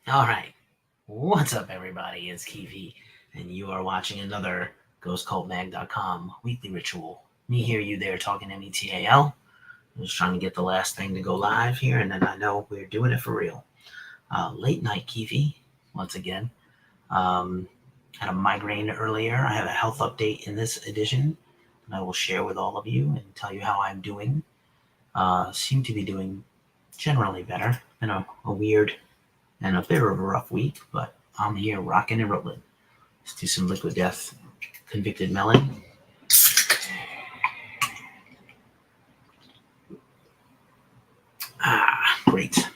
All right. What's up, everybody? It's Keefy, and you are watching another GhostCultMag.com weekly ritual. Me here, you there, talking METAL. I'm just trying to get the last thing to go live here, and then I know we're doing it for real. Late night Keefy, once again. Had a migraine earlier. I have a health update in this edition that I will share with all of you and tell you how I'm doing. Seem to be doing generally better. Been a weird and a bit of a rough week, but I'm here rocking and rolling. Let's do some Liquid Death Convicted Melon. Great.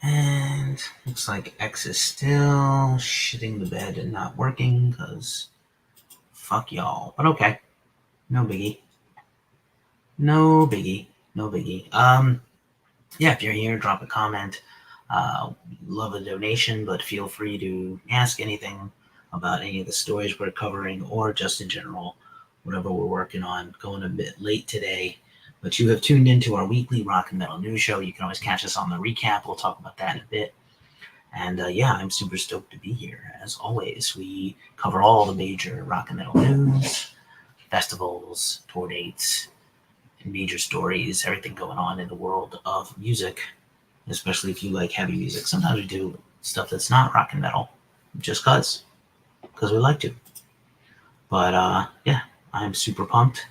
And looks like X is still shitting the bed and not working because fuck y'all. But okay. No biggie. No biggie. Yeah, if you're here, drop a comment. Love a donation, but feel free to ask anything about any of the stories we're covering or just in general, whatever we're working on. Going a bit late today, but you have tuned into our weekly rock and metal news show. You can always catch us on the recap. We'll talk about that in a bit. And yeah, I'm super stoked to be here. As always, we cover all the major rock and metal news, festivals, tour dates, major stories, everything going on in the world of music, especially if you like heavy music. Sometimes we do stuff that's not rock and metal just because we like to. But yeah, I'm super pumped.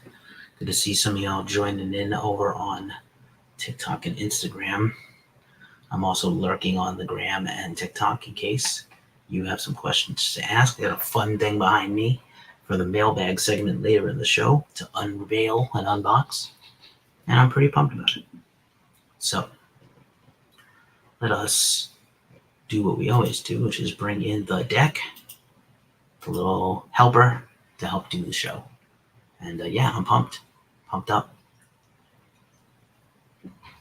Good to see some of y'all joining in over on TikTok and Instagram. I'm also lurking on the gram and TikTok in case you have some questions to ask. I got a fun thing behind me for the mailbag segment later in the show to unveil and unbox. And I'm pretty pumped about it. So, let us do what we always do, which is bring in the deck, the little helper to help do the show. And yeah, I'm pumped up.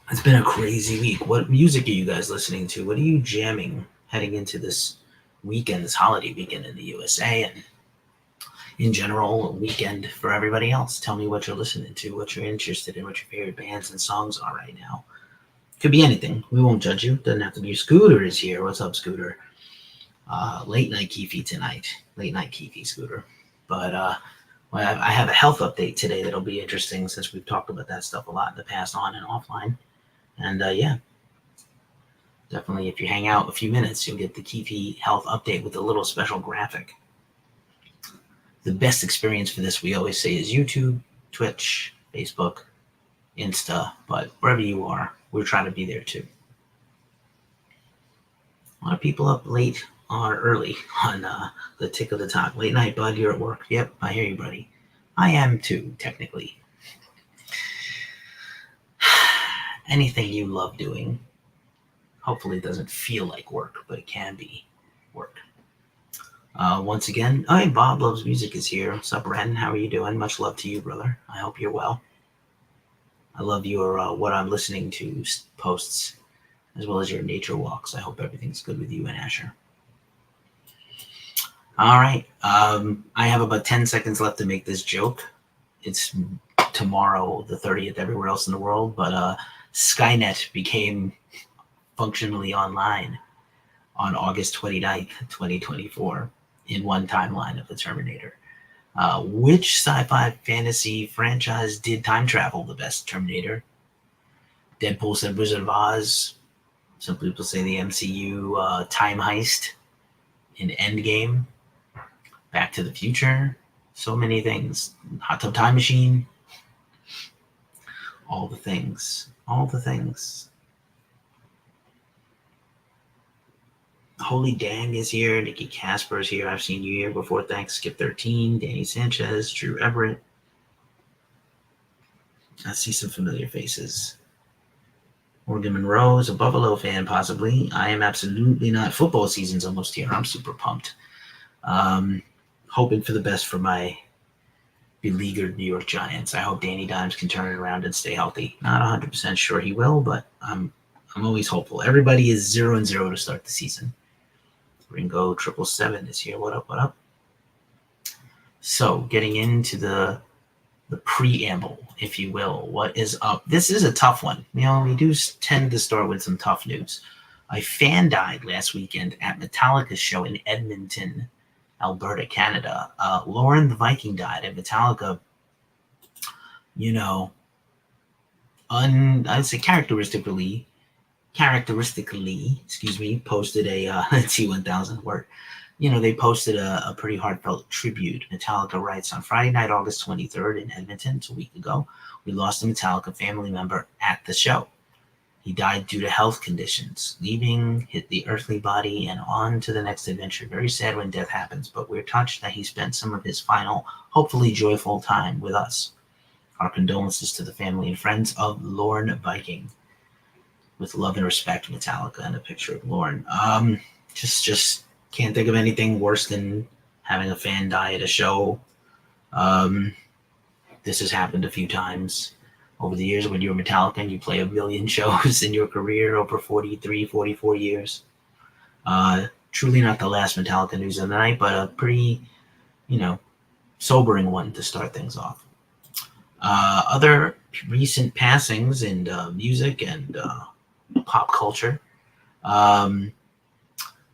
It's been a crazy week. What music are you guys listening to? What are you jamming heading into this weekend, this holiday weekend in the USA and in general, a weekend for everybody else? Tell me what you're listening to, what you're interested in, what your favorite bands and songs are right now. Could be anything. We won't judge you. Doesn't have to be. Scooter is here. What's up, Scooter? Late night Keefy tonight. Late night Keefy, Scooter. But well, I have a health update today that'll be interesting since we've talked about that stuff a lot in the past, on and offline. And yeah, definitely if you hang out a few minutes, you'll get the Keefy Health update with a little special graphic. The best experience for this, we always say, is YouTube, Twitch, Facebook, Insta, but wherever you are, we're trying to be there too. A lot of people up late or early on the tick of the talk. Late night, bud, you're at work. Yep, I hear you, buddy. I am too, technically. Anything you love doing, hopefully it doesn't feel like work, but it can be work. Once again, hey, Bob Loves Music is here. What's up, Ren? How are you doing? Much love to you, brother. I hope you're well. I love your what I'm listening to posts, as well as your nature walks. I hope everything's good with you and Asher. All right. I have about 10 seconds left to make this joke. It's tomorrow, the 30th, everywhere else in the world, but Skynet became functionally online on August 29th, 2024, in one timeline of the Terminator. Which sci-fi fantasy franchise did time travel the best? Terminator, Deadpool said Wizard of Oz. Some people say the MCU time heist in Endgame, Back to the Future, so many things. Hot Tub Time Machine, all the things. Holy Dang is here. Nikki Casper is here. I've seen you here before. Thanks. Skip 13. Danny Sanchez. Drew Everett. I see some familiar faces. Morgan Monroe is a Buffalo fan, possibly. I am absolutely not. Football season's almost here. I'm super pumped. Hoping for the best for my beleaguered New York Giants. I hope Danny Dimes can turn it around and stay healthy. Not 100% sure he will, but I'm always hopeful. Everybody is 0-0 to start the season. Ringo 777 is here. What up? So, getting into the the preamble, if you will. What is up? This is a tough one. We do tend to start with some tough news. A fan died last weekend at Metallica's show in Edmonton, Alberta, Canada. Lauren the Viking died at Metallica. I'd say characteristically, posted a T1000 word. They posted a pretty heartfelt tribute. Metallica writes, on Friday night, August 23rd in Edmonton, it's a week ago, we lost a Metallica family member at the show. He died due to health conditions, leaving the earthly body and on to the next adventure. Very sad when death happens, but we're touched that he spent some of his final, hopefully joyful time with us. Our condolences to the family and friends of Lauren Viking. With love and respect, Metallica, and a picture of Lauren. Just can't think of anything worse than having a fan die at a show. This has happened a few times over the years when you're Metallica and you play a million shows in your career over 43, 44 years. Truly not the last Metallica news of the night, but a pretty, sobering one to start things off. Other recent passings in music and pop culture.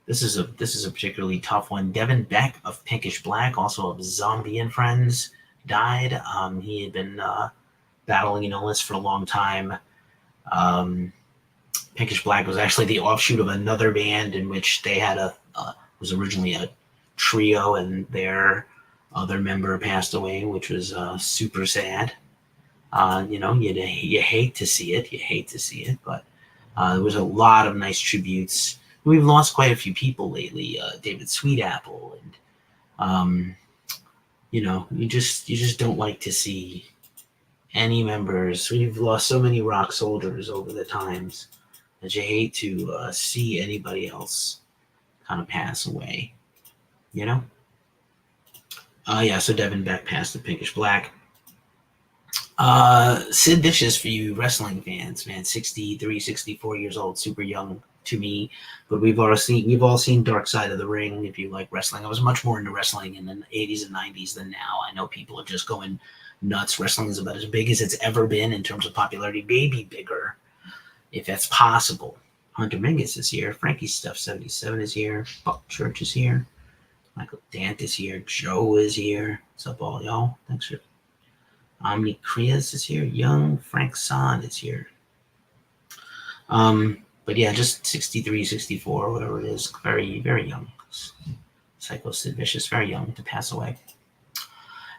This is a particularly tough one. Devin Beck of Pinkish Black, also of Zombie and Friends, died. He had been battling an illness for a long time. Pinkish Black was actually the offshoot of another band in which they had was originally a trio, and their other member passed away, which was super sad. You hate to see it, but there was a lot of nice tributes. We've lost quite a few people lately. David Sweetapple, and you just don't like to see any members. We've lost so many rock soldiers over the times that you hate to see anybody else kind of pass away. So Devin Beck passed to Pinkish Black. Syd Viscious, for you wrestling fans, man, 63, 64 years old, super young to me, but we've all seen Dark Side of the Ring. If you like wrestling, I was much more into wrestling in the 80s and 90s than now. I know people are just going nuts. Wrestling is about as big as it's ever been in terms of popularity, maybe bigger, if that's possible. Hunter Mingus is here. Frankie Stuff 77 is here. Buck Church is here. Michael Dant is here. Joe is here. What's up, all y'all? Thanks for Omni Krias is here. Young Frank Son is here. But yeah, just 63, 64, whatever it is. Very, very young. Psycho Syd Viscious, very young to pass away.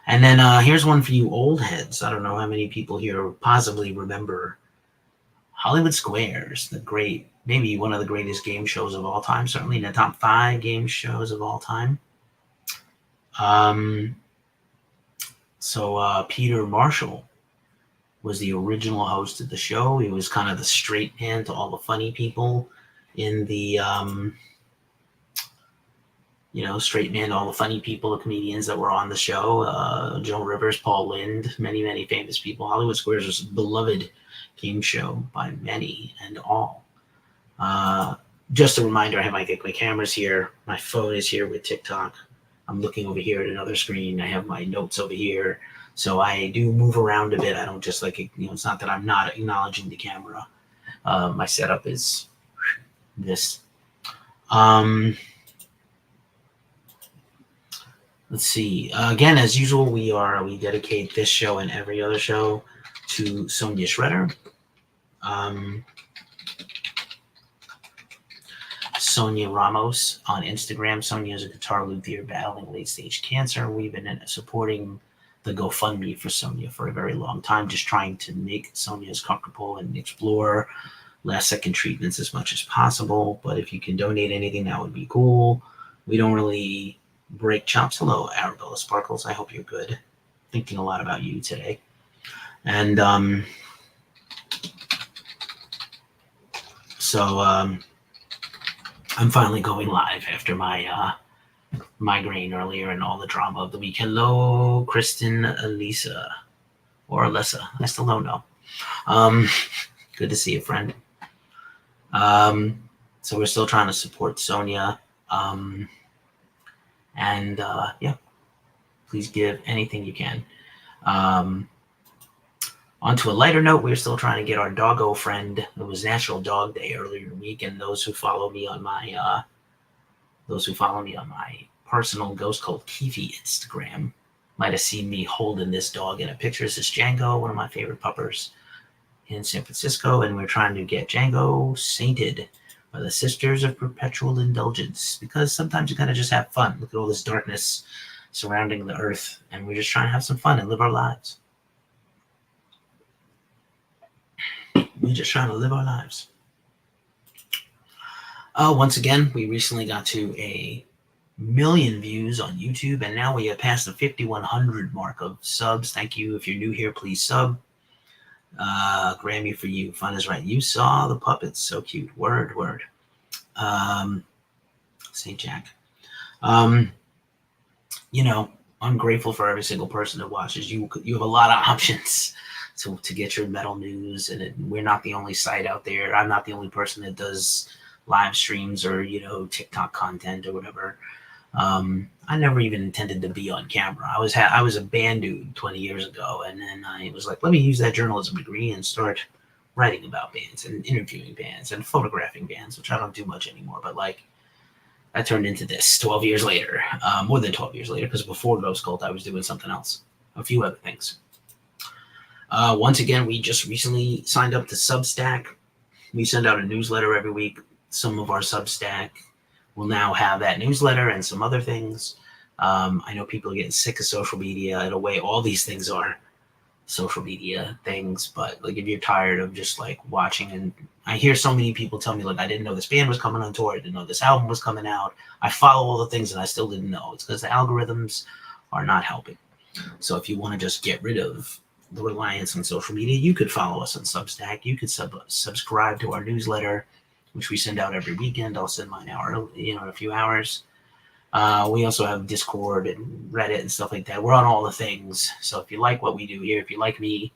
And then here's one for you old heads. I don't know how many people here possibly remember Hollywood Squares, maybe one of the greatest game shows of all time, certainly in the top 5 game shows of all time. So Peter Marshall was the original host of the show. He was kind of the straight man to all the funny people in the, straight man to all the funny people, the comedians that were on the show. Joan Rivers, Paul Lynde, many, many famous people. Hollywood Squares was a beloved game show by many and all. Just a reminder, I have my cameras here. My phone is here with TikTok. I'm looking over here at another screen. I have my notes over here. So I do move around a bit. I don't just it's not that I'm not acknowledging the camera. My setup is this. Let's see. Again, as usual, we dedicate this show and every other show to Sonia Shredder. Sonia Ramos on Instagram. Sonia is a guitar luthier battling late-stage cancer. We've been supporting the GoFundMe for Sonia for a very long time, just trying to make Sonia as comfortable and explore last-second treatments as much as possible. But if you can donate anything, that would be cool. We don't really break chops. Hello, Arabella Sparkles. I hope you're good. Thinking a lot about you today. And so I'm finally going live after my migraine earlier and all the drama of the week. Hello, Kristen, Elisa, or Alyssa. I still don't know. Good to see you, friend. So we're still trying to support Sonia. Yeah, please give anything you can. On to a lighter note, we're still trying to get our doggo friend. It was National Dog Day earlier in the week, and those who follow me on my personal Ghost Cult Keefy Instagram might have seen me holding this dog in a picture. This is Django, one of my favorite puppers in San Francisco, and we're trying to get Django sainted by the Sisters of Perpetual Indulgence, because sometimes you gotta just have fun. Look at all this darkness surrounding the earth, and we're just trying to have some fun and live our lives. We're just trying to live our lives. Once again, we recently got to 1 million views on YouTube, and now we have passed the 5,100 mark of subs. Thank you. If you're new here, please sub. Grammy for you. Fun is right. You saw the puppets. So cute. Word. St. Jack. I'm grateful for every single person that watches. You have a lot of options to get your metal news, and we're not the only site out there. I'm not the only person that does live streams or TikTok content or whatever. I never even intended to be on camera. I was a band dude 20 years ago, and then I was like, let me use that journalism degree and start writing about bands and interviewing bands and photographing bands, which I don't do much anymore. But that turned into this 12 years later, more than 12 years later, because before Ghost Cult, I was doing something else, a few other things. Once again, we just recently signed up to Substack. We send out a newsletter every week. Some of our Substack will now have that newsletter and some other things. I know people are getting sick of social media. In a way, all these things are social media things. But if you're tired of just watching, and I hear so many people tell me I didn't know this band was coming on tour. I didn't know this album was coming out. I follow all the things and I still didn't know. It's because the algorithms are not helping. So if you want to just get rid of the reliance on social media, you could follow us on Substack. You could subscribe to our newsletter, which we send out every weekend. I'll send mine out in a few hours. We also have Discord and Reddit and stuff like that. We're on all the things. So if you like what we do here, if you like me,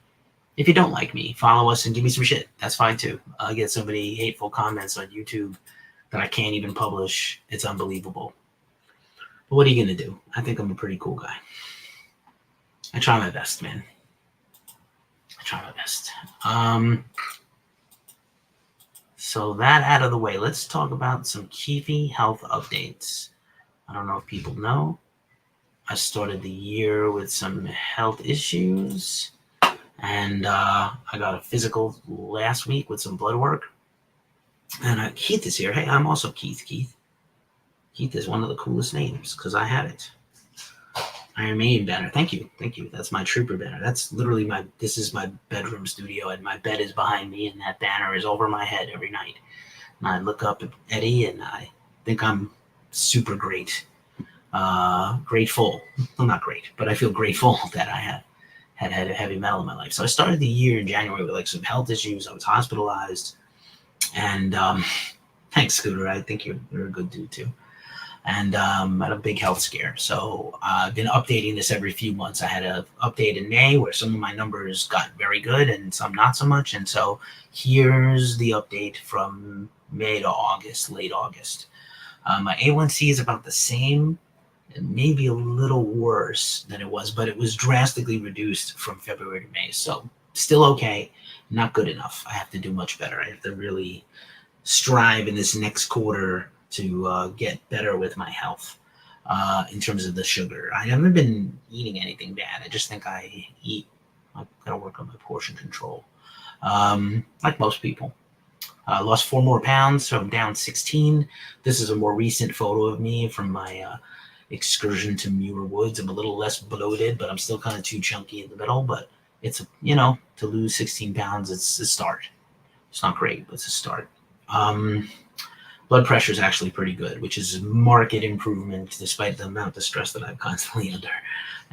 if you don't like me, follow us and give me some shit. That's fine too. I get so many hateful comments on YouTube that I can't even publish. It's unbelievable. But what are you going to do? I think I'm a pretty cool guy. I try my best, man. I try my best. So that out of the way, let's talk about some Keefy Health updates. I don't know if people know, I started the year with some health issues, and I got a physical last week with some blood work. And Keith is here. Hey, I'm also Keith. Keith is one of the coolest names because I had it. Iron Maiden banner. Thank you. That's my Trooper banner. That's literally this is my bedroom studio, and my bed is behind me, and that banner is over my head every night. And I look up at Eddie, and I think I'm super great. Grateful. Well, not great, but I feel grateful that I had heavy metal in my life. So I started the year in January with some health issues. I was hospitalized, and thanks, Scooter. I think you're a good dude too. And I had a big health scare. So I've been updating this every few months. I had an update in May where some of my numbers got very good and some not so much. And so here's the update from May to August, late August. My A1C is about the same, and maybe a little worse than it was, but it was drastically reduced from February to May. So still okay, not good enough. I have to do much better. I have to really strive in this next quarter to get better with my health in terms of the sugar. I haven't been eating anything bad. I just think I've got to work on my portion control, like most people. Lost 4 more pounds, so I'm down 16. This is a more recent photo of me from my excursion to Muir Woods. I'm a little less bloated, but I'm still kind of too chunky in the middle. But it's, to lose 16 pounds, it's a start. It's not great, but it's a start. Blood pressure is actually pretty good, which is a marked improvement despite the amount of stress that I'm constantly under.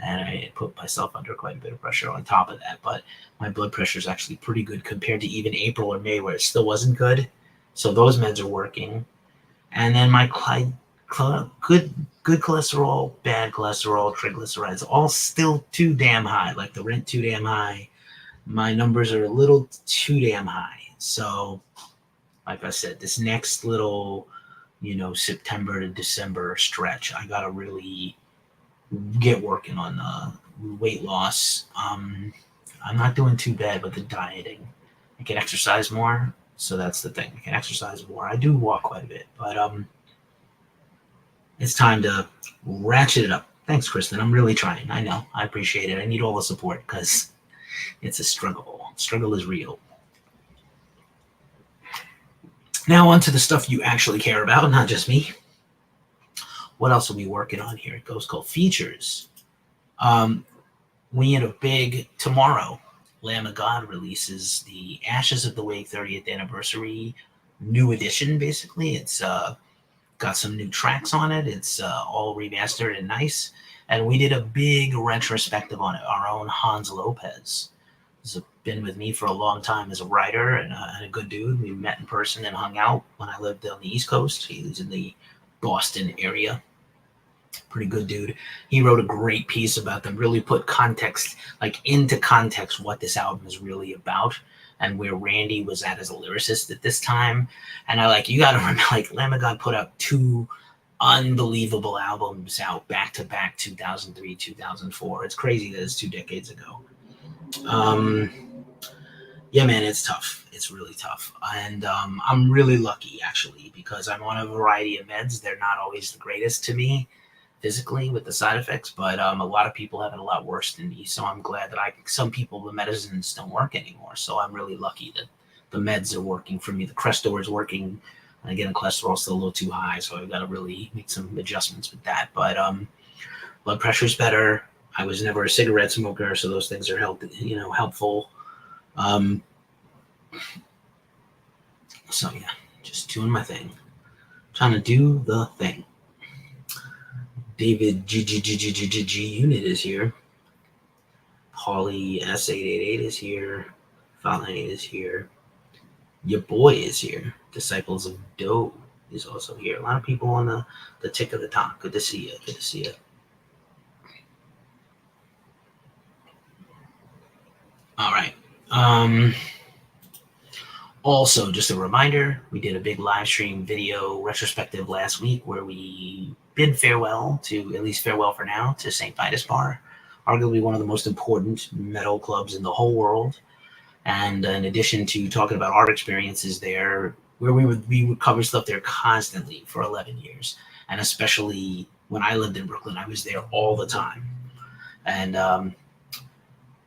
And I put myself under quite a bit of pressure on top of that. But my blood pressure is actually pretty good compared to even April or May where it still wasn't good. So those meds are working. And then my good cholesterol, bad cholesterol, triglycerides, all still too damn high. Like the rent too damn high. My numbers are a little too damn high. So like I said, this next little, September to December stretch, I got to really get working on weight loss. I'm not doing too bad with the dieting. I can exercise more, so that's the thing. I can exercise more. I do walk quite a bit, but it's time to ratchet it up. Thanks, Kristen. I'm really trying. I know. I appreciate it. I need all the support because it's a struggle. Struggle is real. Now on to the stuff you actually care about, not just me. What else are we working on here? It goes called features. We had a big tomorrow. Lamb of God releases the Ashes of the Wake 30th anniversary new edition. Basically, it's got some new tracks on it. It's all remastered and nice. And we did a big retrospective on it. Our own Hans Lopez has been with me for a long time as a writer and a good dude. We met in person and hung out when I lived on the East Coast. He was in the Boston area. Pretty good dude. He wrote a great piece about them, really put context, like into context, what this album is really about and where Randy was at as a lyricist at this time. And you got to remember, Lamb of God put out 2 unbelievable albums out back to back, 2003, 2004. It's crazy that it's 2 decades ago. Yeah, man, it's tough. It's really tough. And I'm really lucky, actually, because I'm on a variety of meds. They're not always the greatest to me physically with the side effects, but a lot of people have it a lot worse than me. So I'm glad that some people, the medicines don't work anymore. So I'm really lucky that the meds are working for me. The Crestor is working. And again, the cholesterol's still a little too high, so I've got to really make some adjustments with that. But blood pressure's better. I was never a cigarette smoker, so those things are helpful. So yeah, just doing my thing, trying to do the thing. David G Unit is here. Paulie S888 is here. Falane is here. Your boy is here. Disciples of Doe is also here. A lot of people on the tick of the top. Good to see you. Good to see you. All right. Also, just a reminder, we did a big live stream video retrospective last week where we bid farewell for now, to Saint Vitus Bar, arguably one of the most important metal clubs in the whole world. And in addition to talking about our experiences there, where we would cover stuff there constantly for 11 years. And especially when I lived in Brooklyn, I was there all the time. And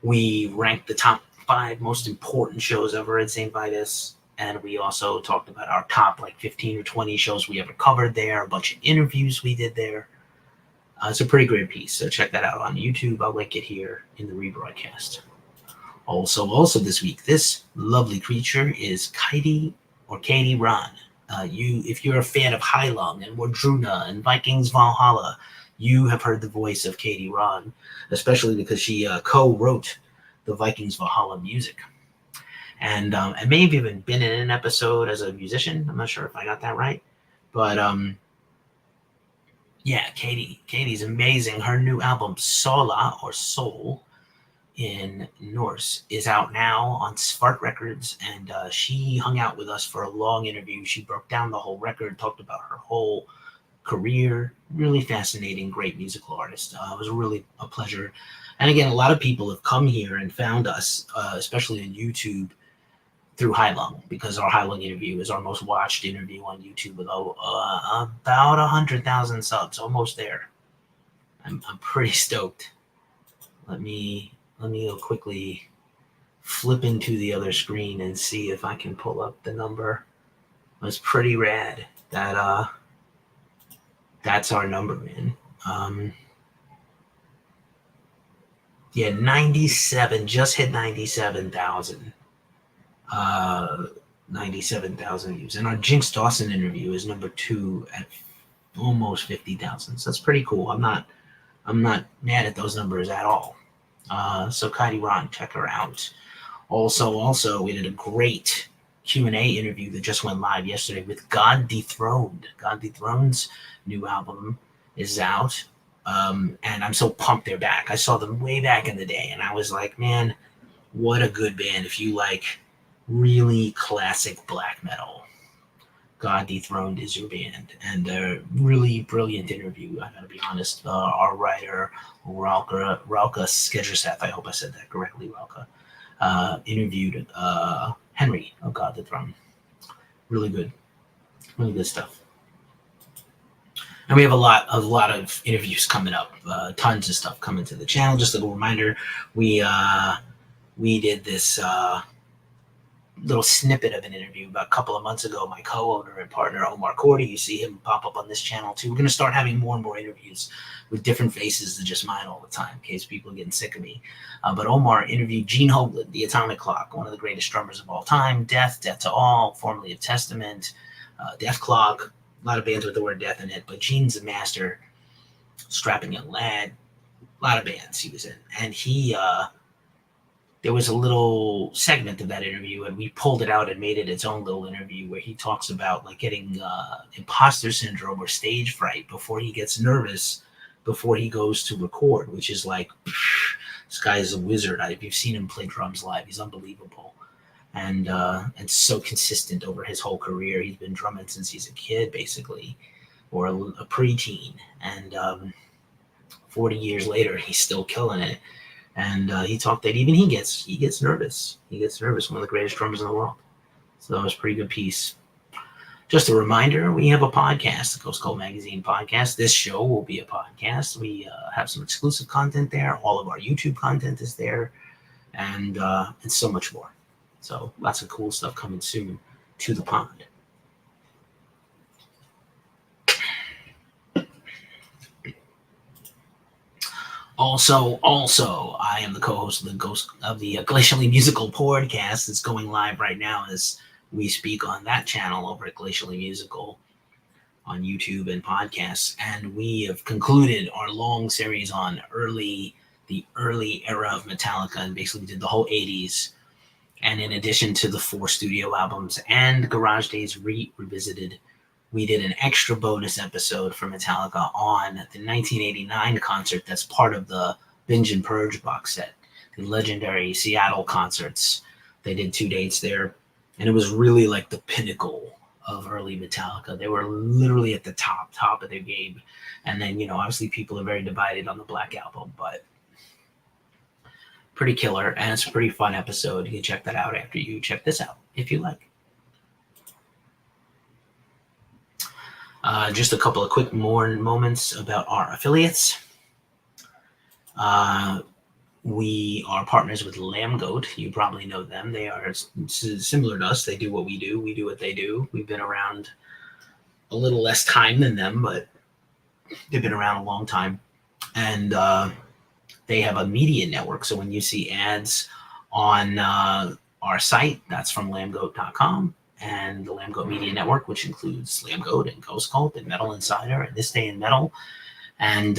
we ranked the top 5 most important shows ever at St. Vitus. And we also talked about our top 15 or 20 shows we ever covered there, a bunch of interviews we did there. It's a pretty great piece, so check that out on YouTube. I'll link it here in the rebroadcast. Also this week, this lovely creature is Kati Ran. If you're a fan of Heilung and Wardruna and Vikings Valhalla, you have heard the voice of Kati Ran, especially because she co-wrote the Vikings Valhalla music. And may have even been in an episode as a musician. I'm not sure if I got that right. But yeah, Kati's amazing. Her new album, Sola, or Soul in Norse, is out now on Svart Records. And she hung out with us for a long interview. She broke down the whole record, talked about her whole career. Really fascinating, great musical artist. It was really a pleasure. And again, a lot of people have come here and found us, especially on YouTube, through Heilung, because our Heilung interview is our most watched interview on YouTube with about 100,000 subs, almost there. I'm pretty stoked. Let me go quickly flip into the other screen and see if I can pull up the number. It was pretty rad. That's our number, man. Yeah, 97, just hit 97,000. 97,000 views. And our Jinx Dawson interview is number 2 at almost 50,000. So that's pretty cool. I'm not mad at those numbers at all. So Kati Ran, check her out. Also, we did a great Q&A interview that just went live yesterday with God Dethroned. God Dethroned's new album is out. And I'm so pumped they're back. I saw them way back in the day, and I was like, man, what a good band if you like really classic black metal. God Dethroned is your band. And a really brilliant interview, I gotta be honest. Our writer, Ralka Skedgerseth, I hope I said that correctly, Ralka, interviewed Henry of God Dethroned. Really good stuff. And we have a lot of interviews coming up, tons of stuff coming to the channel. Just a little reminder, we did this little snippet of an interview about a couple of months ago. My co-owner and partner, Omar Cordy, you see him pop up on this channel too. We're going to start having more and more interviews with different faces than just mine all the time, in case people are getting sick of me. But Omar interviewed Gene Hoglan, the Atomic Clock, one of the greatest drummers of all time, Death to All, formerly of Testament, Death Clock, a lot of bands with the word death in it, but Gene's a master, strapping young lad, a lot of bands he was in. And there was a little segment of that interview, and we pulled it out and made it its own little interview where he talks about like getting imposter syndrome or stage fright before he gets nervous before he goes to record, which is like, this guy is a wizard. If you've seen him play drums live, he's unbelievable. And so consistent over his whole career. He's been drumming since he's a kid, basically, or a preteen. And 40 years later, he's still killing it. And he talked that even he gets nervous. He gets nervous, one of the greatest drummers in the world. So that was a pretty good piece. Just a reminder, we have a podcast, the Ghost Cult Magazine podcast. This show will be a podcast. We have some exclusive content there. All of our YouTube content is there. And so much more. So lots of cool stuff coming soon to the pond. Also, I am the co-host of the Glacially Musical podcast. It's going live right now as we speak on that channel over at Glacially Musical on YouTube and podcasts. And we have concluded our long series on the early era of Metallica, and basically did the whole 80s. And in addition to the 4 studio albums and Garage Days Revisited, we did an extra bonus episode for Metallica on the 1989 concert that's part of the Binge and Purge box set, the legendary Seattle concerts. They did 2 dates there, and it was really like the pinnacle of early Metallica. They were literally at the top of their game. And then, obviously people are very divided on the Black Album, but pretty killer, and it's a pretty fun episode. You can check that out after you check this out, if you like. Just a couple of quick more moments about our affiliates. We are partners with Lambgoat. You probably know them. They are similar to us. They do what we do. We do what they do. We've been around a little less time than them, but they've been around a long time. And they have a media network. So when you see ads on our site, that's from lambgoat.com. And the Lambgoat Media Network, which includes Lambgoat and Ghost Cult and Metal Insider and This Day in Metal. And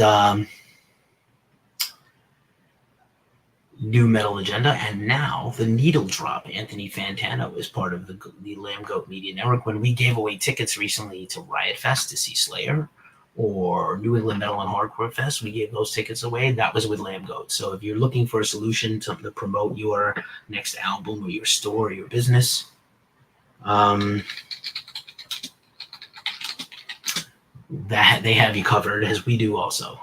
New Metal Agenda, and now the Needle Drop. Anthony Fantano is part of the Lambgoat Media Network. When we gave away tickets recently to Riot Fest to see Slayer, or New England Metal and Hardcore Fest, we gave those tickets away. That was with Lambgoat. So if you're looking for a solution to promote your next album or your store or your business, that they have you covered, as we do also.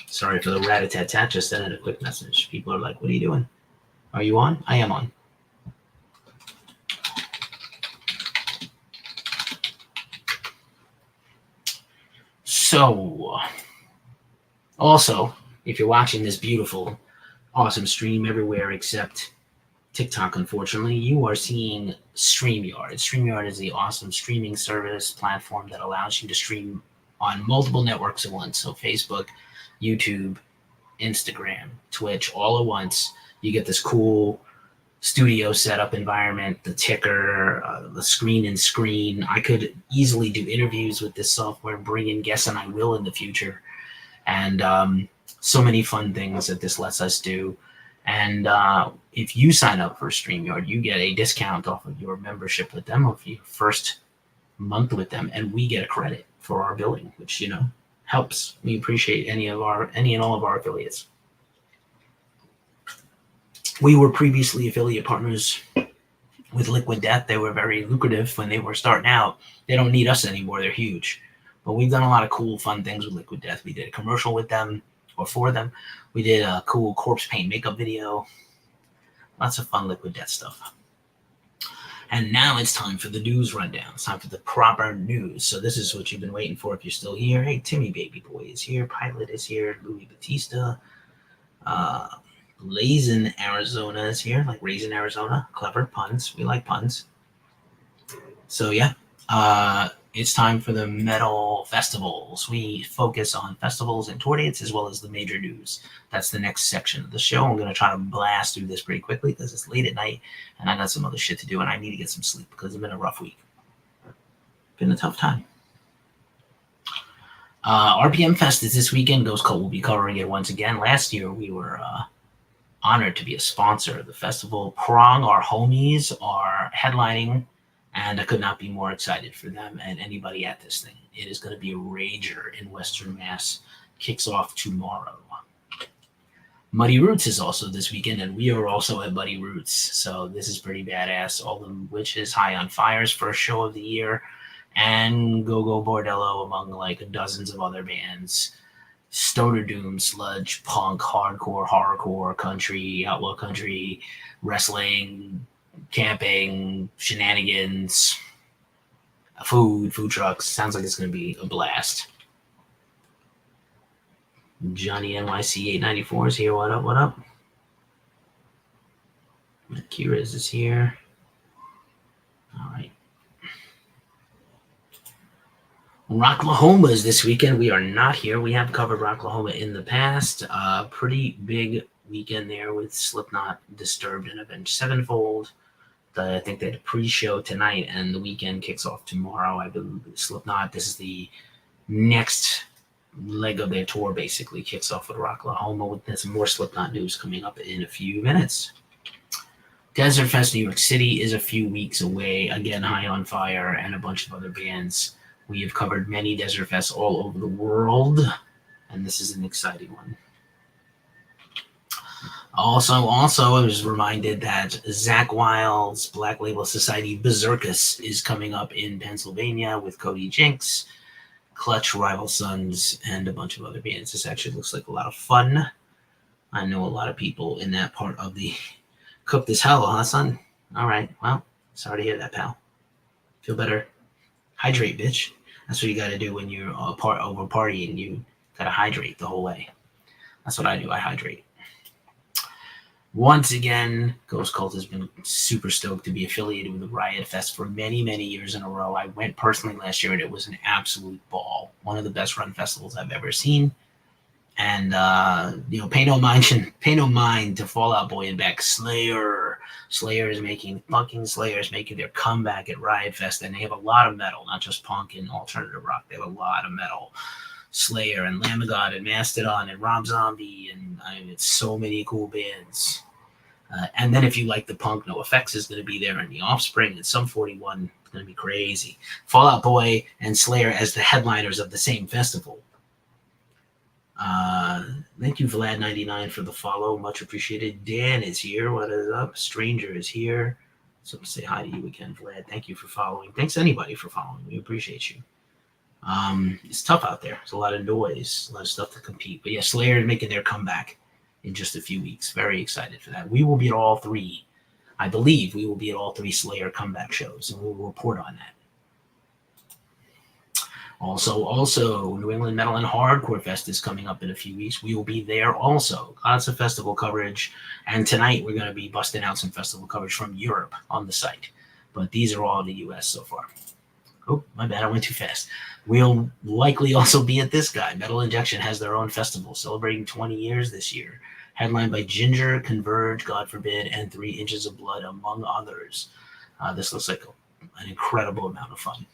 Sorry for the rat-a-tat-tat, just sent a quick message. People are like, what are you doing? Are you on? I am on. So, also, if you're watching this beautiful, awesome stream everywhere except TikTok, unfortunately, you are seeing StreamYard. StreamYard is the awesome streaming service platform that allows you to stream on multiple networks at once. So Facebook, YouTube, Instagram, Twitch, all at once. You get this cool studio setup environment, the ticker, the screen. I could easily do interviews with this software, bring in guests, and I will in the future. And so many fun things that this lets us do. And if you sign up for StreamYard, you get a discount off of your membership with them, of your first month with them, and we get a credit for our billing, which, helps. We appreciate any and all of our affiliates. We were previously affiliate partners with Liquid Death, they were very lucrative when they were starting out. They don't need us anymore. They're huge. But we've done a lot of cool, fun things with Liquid Death. We did a commercial with them, or for them. We did a cool corpse paint makeup video. Lots of fun Liquid Death stuff. And now it's time for the news rundown. It's time for the proper news. So this is what you've been waiting for if you're still here. Hey, Timmy Baby Boy is here. Pilot is here. Louis Batista. Raisin Arizona is here. Like Raisin Arizona. Clever puns. We like puns. So yeah. It's time for the metal festivals. We focus on festivals and tour dates as well as the major news. That's the next section of the show. I'm going to try to blast through this pretty quickly because it's late at night and I got some other shit to do and I need to get some sleep because it's been a rough week. Been a tough time. RPM Fest is this weekend. Ghost Cult will be covering it once again. Last year we were honored to be a sponsor of the festival. Prong, our homies, are headlining. And I could not be more excited for them and anybody at this thing. It is going to be a rager in Western Mass. Kicks off tomorrow. Muddy Roots is also this weekend, and we are also at Muddy Roots. So this is pretty badass. All the Witches, High on Fire's first show of the year, and Go Go Bordello among like dozens of other bands. Stoner Doom, sludge, punk, hardcore, horrorcore, country, outlaw country, wrestling, camping, shenanigans, food trucks. Sounds like it's going to be a blast. Johnny NYC 894 is here. What up? What up? Kira's is here. All right. Rocklahoma is this weekend. We are not here. We have covered Rocklahoma in the past. Pretty big weekend there with Slipknot, Disturbed, and Avenged Sevenfold. I think they had a pre-show tonight, and the weekend kicks off tomorrow. I believe Slipknot. This is the next leg of their tour, basically. Kicks off with Rocklahoma with some more Slipknot news coming up in a few minutes. Desertfest New York City is a few weeks away. Again, High on Fire and a bunch of other bands. We have covered many Desertfests all over the world, and this is an exciting one. Also, I was reminded that Zakk Wylde's Black Label Society Beserkus is coming up in Pennsylvania with Cody Jinks, Clutch, Rival Sons, and a bunch of other bands. This actually looks like a lot of fun. I know a lot of people in that part of the cooked as hell, huh, son? All right. Well, sorry to hear that, pal. Feel better. Hydrate, bitch. That's what you got to do when you're over partying. You got to hydrate the whole way. That's what I do. I hydrate. Once again, Ghost Cult has been super stoked to be affiliated with the Riot Fest for many, many years in a row. I went personally last year, and it was an absolute ball. One of the best run festivals I've ever seen. And, pay no mind to Fall Out Boy and Beck. Slayer is making their comeback at Riot Fest, and they have a lot of metal, not just punk and alternative rock. They have a lot of metal. Slayer and Lambgoat and Mastodon and Rob Zombie, and it's so many cool bands. And then if you like the punk, NoFX is going to be there, and The Offspring and Sum 41. It's going to be crazy. Fall Out Boy and Slayer as the headliners of the same festival. Thank you, Vlad99, for the follow. Much appreciated. Dan is here. What is up? Stranger is here. So say hi to you again, Vlad. Thank you for following. Thanks anybody for following. We appreciate you. It's tough out there. There's a lot of noise, a lot of stuff to compete. But yeah, Slayer is making their comeback in just a few weeks. Very excited for that. We will be at all three. I believe we will be at all three Slayer comeback shows, and we'll report on that. Also, New England Metal and Hardcore Fest is coming up in a few weeks. We will be there also. Lots of festival coverage. And tonight we're going to be busting out some festival coverage from Europe on the site. But these are all in the U.S. so far. Oh, my bad. I went too fast. We'll likely also be at this guy. Metal Injection has their own festival celebrating 20 years this year. Headlined by Ginger, Converge, God Forbid, and 3 Inches of Blood, among others. This looks like an incredible amount of fun.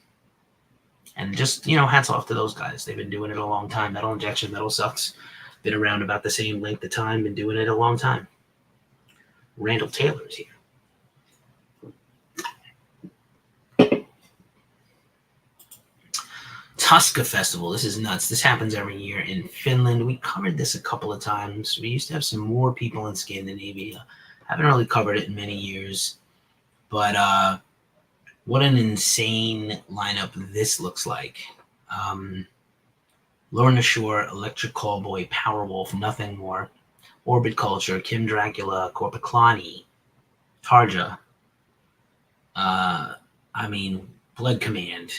And just, hats off to those guys. They've been doing it a long time. Metal Injection, Metal Sucks. Been around about the same length of time. Been doing it a long time. Randall Taylor's here. Tuska Festival. This is nuts. This happens every year in Finland. We covered this a couple of times. We used to have some more people in Scandinavia. Haven't really covered it in many years. But what an insane lineup this looks like. Lorna Shore, Electric Callboy, Powerwolf, Nothing More, Orbit Culture, Kim Dracula, Korpiklani, Tarja. Blood Command.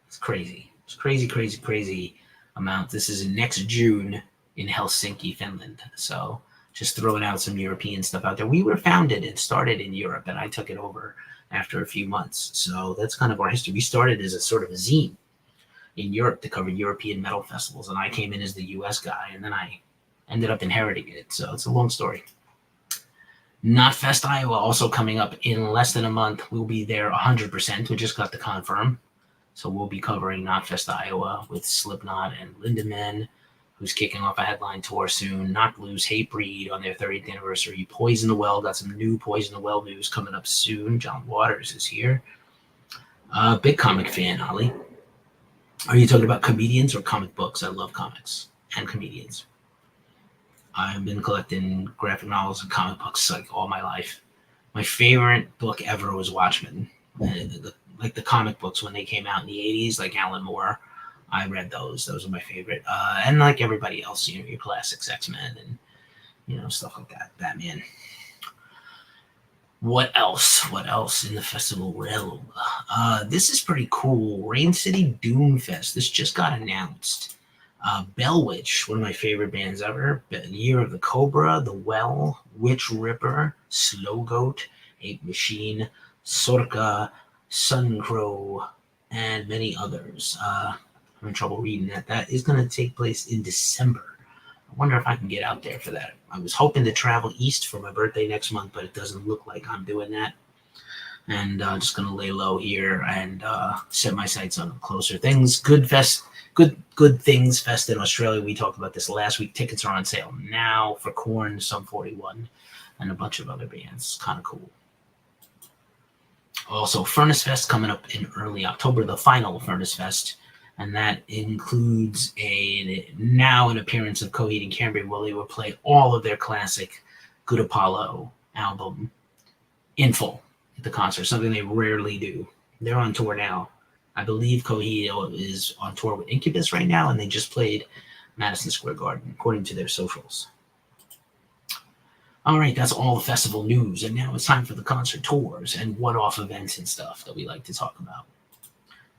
It's crazy. It's crazy amount. This is next June in Helsinki, Finland. So just throwing out some European stuff out there. We were founded and started in Europe, and I took it over after a few months. So that's kind of our history. We started as a sort of a zine in Europe to cover European metal festivals, and I came in as the US guy, and then I ended up inheriting it. So it's a long story. Knotfest Iowa also coming up in less than a month. We'll be there 100%. We just got the confirm. So we'll be covering Knotfest Iowa with Slipknot and Lindemann, who's kicking off a headline tour soon. Knocked Loose, Hatebreed on their 30th anniversary. Poison the Well, got some new Poison the Well news coming up soon. John Waters is here. Big comic fan, Holly. Are you talking about comedians or comic books? I love comics and comedians. I've been collecting graphic novels and comic books like all my life. My favorite book ever was Watchmen. Like the comic books when they came out in the 80s, like Alan Moore. I read those. Those are my favorite. And like everybody else, your classics, X-Men and, stuff like that. Batman. What else? What else in the festival realm? This is pretty cool. Rain City Doom Fest. This just got announced. Bell Witch, one of my favorite bands ever. Year of the Cobra, The Well, Witch Ripper, Slow Goat, Ape Machine, Sorka, Suncrow, and many others. I'm in trouble reading that. That is going to take place in December. I wonder if I can get out there for that. I was hoping to travel east for my birthday next month, but it doesn't look like I'm doing that. And just going to lay low here and set my sights on closer things. Good Things Fest in Australia. We talked about this last week. Tickets are on sale now for Korn, Sum 41, and a bunch of other bands. Kind of cool. Also, Furnace Fest coming up in early October, the final Furnace Fest. And that includes an appearance of Coheed and Cambria, where they will play all of their classic Good Apollo album in full at the concert, something they rarely do. They're on tour now. I believe Coheed is on tour with Incubus right now, and they just played Madison Square Garden, according to their socials. All right, that's all the festival news, and now it's time for the concert tours and one-off events and stuff that we like to talk about.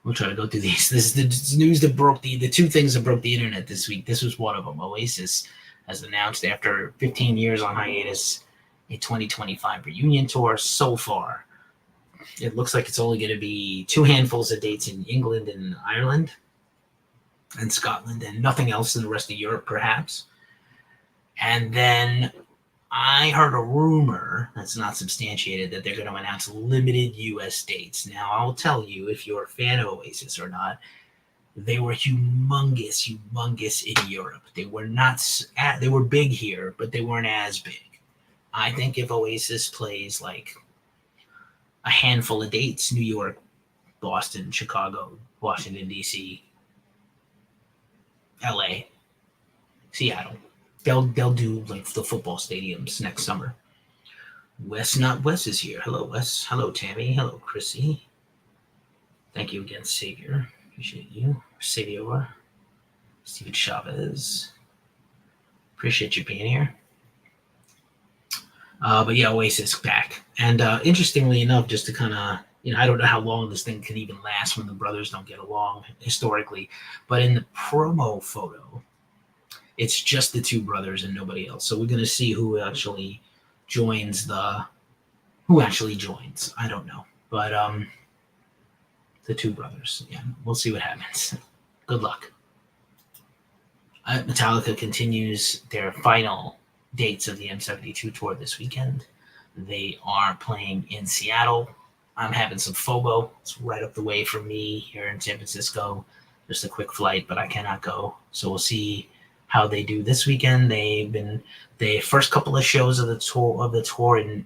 We'll try to go through these. This is the news that broke the two things that broke the internet this week. This was one of them. Oasis has announced after 15 years on hiatus a 2025 reunion tour. So far, it looks like it's only going to be 2 handfuls of dates in England and Ireland and Scotland and nothing else in the rest of Europe, perhaps. And then I heard a rumor that's not substantiated that they're going to announce limited U.S. dates. Now, I'll tell you, if you're a fan of Oasis or not, they were humongous in Europe. They were big here, but they weren't as big. I think if Oasis plays like a handful of dates, New York, Boston, Chicago, Washington, D.C., L.A., Seattle, they'll do like the football stadiums next summer. Wes is here. Hello, Wes. Hello, Tammy. Hello, Chrissy. Thank you again, Savior. Appreciate you. Savior. Steven Chavez. Appreciate you being here. But yeah, Oasis back. And interestingly enough, just to kind of, I don't know how long this thing can even last when the brothers don't get along historically. But in the promo photo, it's just the 2 brothers and nobody else. So we're going to see who actually joins. I don't know. But the 2 brothers. Yeah, we'll see what happens. Good luck. Metallica continues their final dates of the M72 tour this weekend. They are playing in Seattle. I'm having some FOMO. It's right up the way from me here in San Francisco. Just a quick flight, but I cannot go. So we'll see how they do this weekend. The first couple of shows of the tour in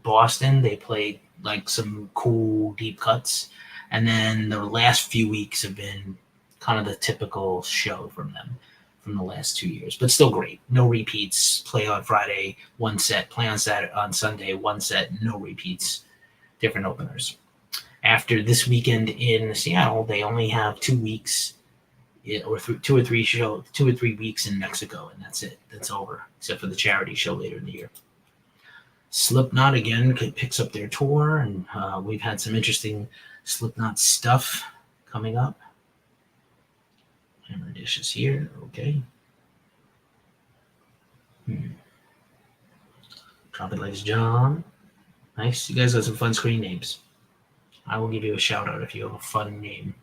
Boston, they played like some cool deep cuts, and then the last few weeks have been kind of the typical show from them from the last 2 years, but still great. No repeats. Play on Friday, 1 set. Play on Sunday, 1 set. No repeats. different openers. After this weekend in Seattle, they only have 2 weeks, or 2 or 3 weeks in Mexico, and that's it. That's over, except for the charity show later in the year. Slipknot again picks up their tour, and we've had some interesting Slipknot stuff coming up. Hammer Dish is here, okay. Trumpet Legs John. Nice. You guys got some fun screen names. I will give you a shout out if you have a fun name.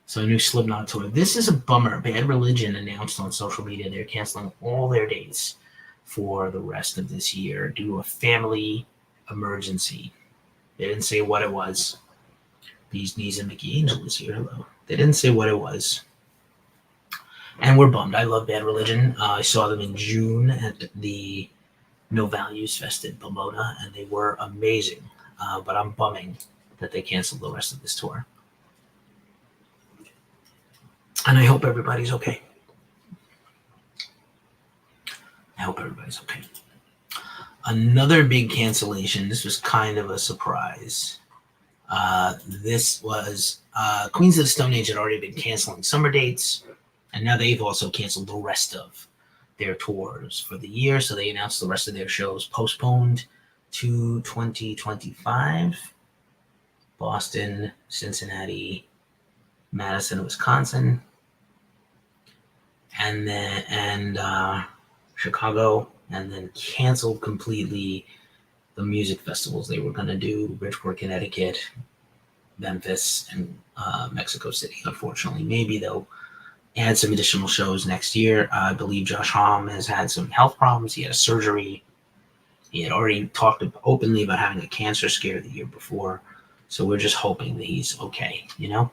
So a new Slipknot tour. This is a bummer. Bad Religion announced on social media they're canceling all their dates for the rest of this year due to a family emergency. They didn't say what it was. Bees Knees and Mickey Angel is here. Hello. They didn't say what it was. And we're bummed. I love Bad Religion. I saw them in June at the No Values Fest in Pomona, and they were amazing. But I'm bumming that they canceled the rest of this tour. And I hope everybody's okay. Another big cancellation. This was kind of a surprise. This was Queens of the Stone Age had already been canceling summer dates, and now they've also canceled the rest of their tours for the year. So they announced the rest of their shows postponed to 2025. Boston, Cincinnati, Madison, Wisconsin, and Chicago, and then canceled completely the music festivals they were going to do: Bridgeport, Connecticut, Memphis, and Mexico City. Unfortunately, maybe they'll add some additional shows next year. I believe Josh Homme has had some health problems. He had a surgery. He had already talked openly about having a cancer scare the year before. So we're just hoping that he's okay, you know?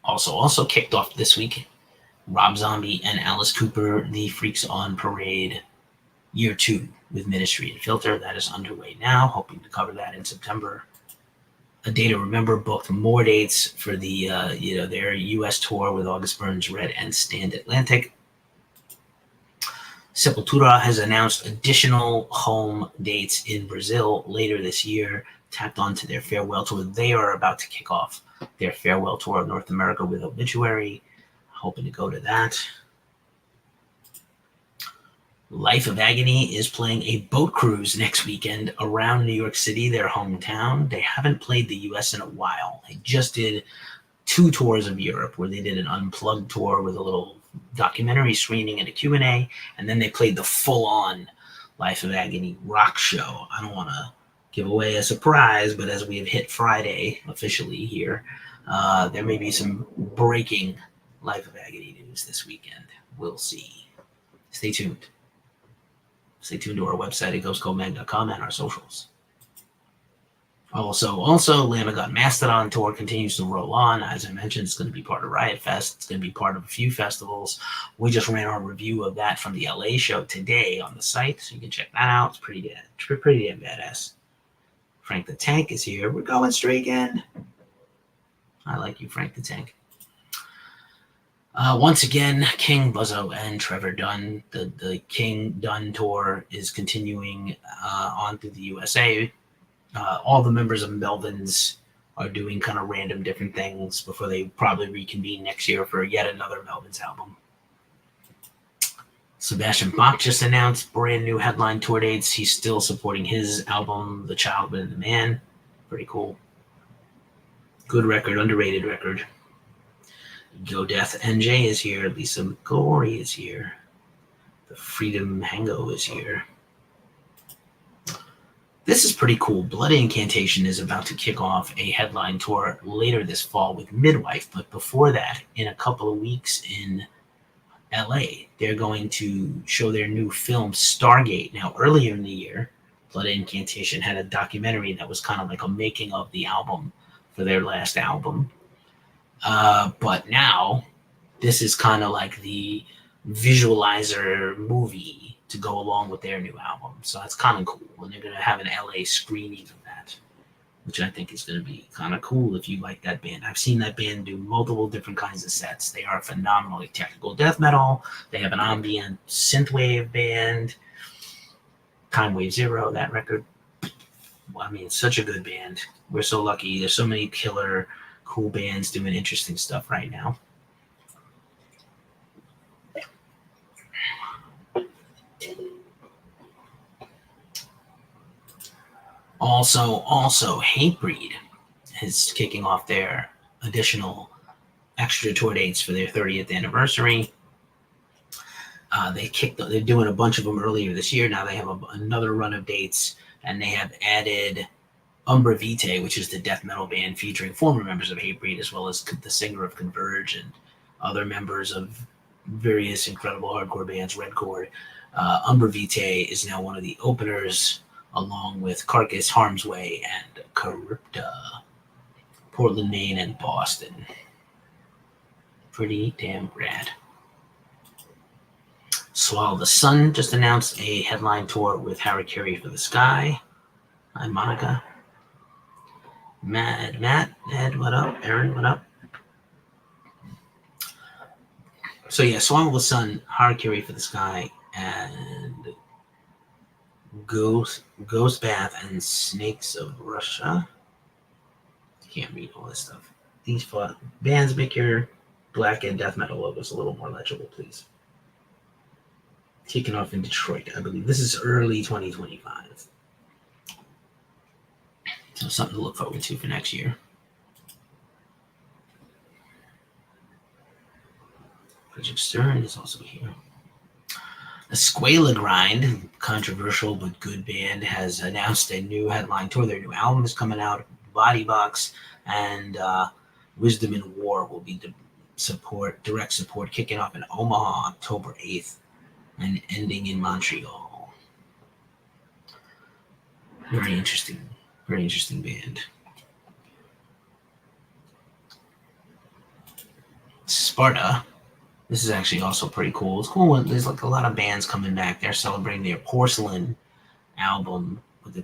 Also kicked off this week, Rob Zombie and Alice Cooper, the Freaks on Parade Year 2 with Ministry and Filter. That is underway now, hoping to cover that in September. A Day to Remember booked more dates for the their U.S. tour with August Burns Red and Stand Atlantic. Sepultura has announced additional home dates in Brazil later this year, tacked on to their farewell tour. They are about to kick off their farewell tour of North America with Obituary. Hoping to go to that. Life of Agony is playing a boat cruise next weekend around New York City, their hometown. They haven't played the U.S. in a while. They just did 2 tours of Europe where they did an unplugged tour with a little documentary screening and a Q&A, and then they played the full-on Life of Agony rock show. I don't want to give away a surprise, but as we have hit Friday officially here, there may be some breaking Life of Agony news this weekend. We'll see. Stay tuned. Stay tuned to our website at ghostcoldmag.com and our socials. Also, Lamb of God Mastodon tour continues to roll on. As I mentioned, it's going to be part of Riot Fest. It's going to be part of a few festivals. We just ran our review of that from the LA show today on the site, so you can check that out. It's pretty damn badass. Frank the Tank is here. We're going straight again. I like you, Frank the Tank. Once again, King, Buzzo, and Trevor Dunn. The King Dunn tour is continuing on through the USA. All the members of Melvins are doing kind of random different things before they probably reconvene next year for yet another Melvins album. Sebastian Bach just announced brand new headline tour dates. He's still supporting his album, The Child Within the Man. Pretty cool. Good record, underrated record. Go Death NJ is here. Lisa McGorry is here. The Freedom Hango is here. This is pretty cool. Blood Incantation is about to kick off a headline tour later this fall with Midwife, but before that, in a couple of weeks in LA, they're going to show their new film, Stargate. Now, earlier in the year, Blood Incantation had a documentary that was kind of like a making of the album for their last album. But now, this is kind of like the visualizer movie to go along with their new album. So that's kind of cool. And they're going to have an LA screening of that, which I think is going to be kind of cool if you like that band. I've seen that band do multiple different kinds of sets. They are phenomenally technical death metal. They have an ambient synthwave band. Time Wave Zero, that record. Well, I mean, it's such a good band. We're so lucky. There's so many killer, cool bands doing interesting stuff right now. Also, Hatebreed is kicking off their additional extra tour dates for their 30th anniversary. They're doing a bunch of them earlier this year. Now they have another run of dates, and they have added Unbra Vitae, which is the death metal band featuring former members of Hatebreed, as well as the singer of Converge and other members of various incredible hardcore bands, Redcord. Unbra Vitae is now one of the openers, along with Carcass, Harm's Way, and Charybda. Portland, Maine, and Boston. Pretty damn rad. Swallow the Sun just announced a headline tour with Harakiri for the Sky. Hi, Monica. Matt, Ed, what up? Aaron, what up? So yeah, Swallow the Sun, Harakiri for the Sky, and Ghost Bath and Snakes of Russia. Can't read all this stuff. These bands, make your black and death metal logos a little more legible, please. Kicking off in Detroit, I believe. This is early 2025. So something to look forward to for next year. Project Stern is also here. Escuela Grind, controversial but good band, has announced a new headline tour. Their new album is coming out. Body Box and Wisdom in War will be direct support, kicking off in Omaha October 8th and ending in Montreal. Very interesting band. Sparta. This is actually also pretty cool. It's cool when there's like a lot of bands coming back. They're celebrating their Porcelain album with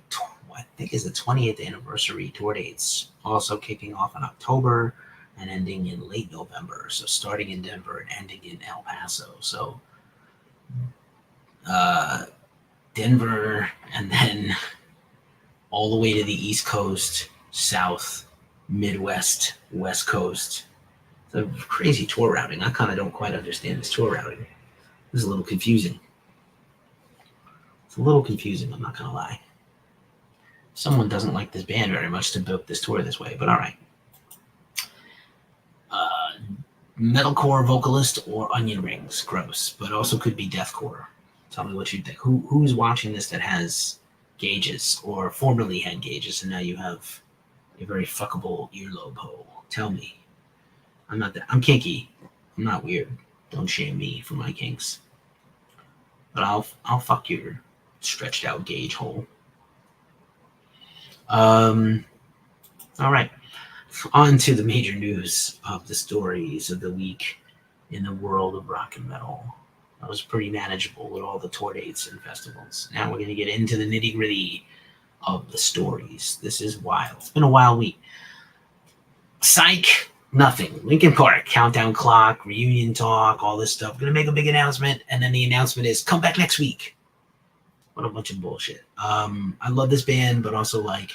I think it's the 20th anniversary tour dates, also kicking off in October and ending in late November. So starting in Denver and ending in El Paso. So Denver and then all the way to the East Coast, South, Midwest, West Coast. It's a crazy tour routing. I kind of don't quite understand this tour routing. This is a little confusing. I'm not going to lie. Someone doesn't like this band very much to book this tour this way, but all right. Metalcore vocalist or onion rings, gross, but also could be deathcore. Tell me what you think. Who's watching this that has gauges or formerly had gauges, and now you have a very fuckable earlobe hole? Tell me. I'm kinky. I'm not weird. Don't shame me for my kinks. But I'll fuck your stretched out gauge hole. All right. On to the major news of the stories of the week in the world of rock and metal. That was pretty manageable with all the tour dates and festivals. Now we're going to get into the nitty gritty of the stories. This is wild. It's been a wild week. Psych, nothing. Linkin Park, countdown clock, reunion talk, all this stuff. Going to make a big announcement, and then the announcement is come back next week. What a bunch of bullshit. I love this band, but also like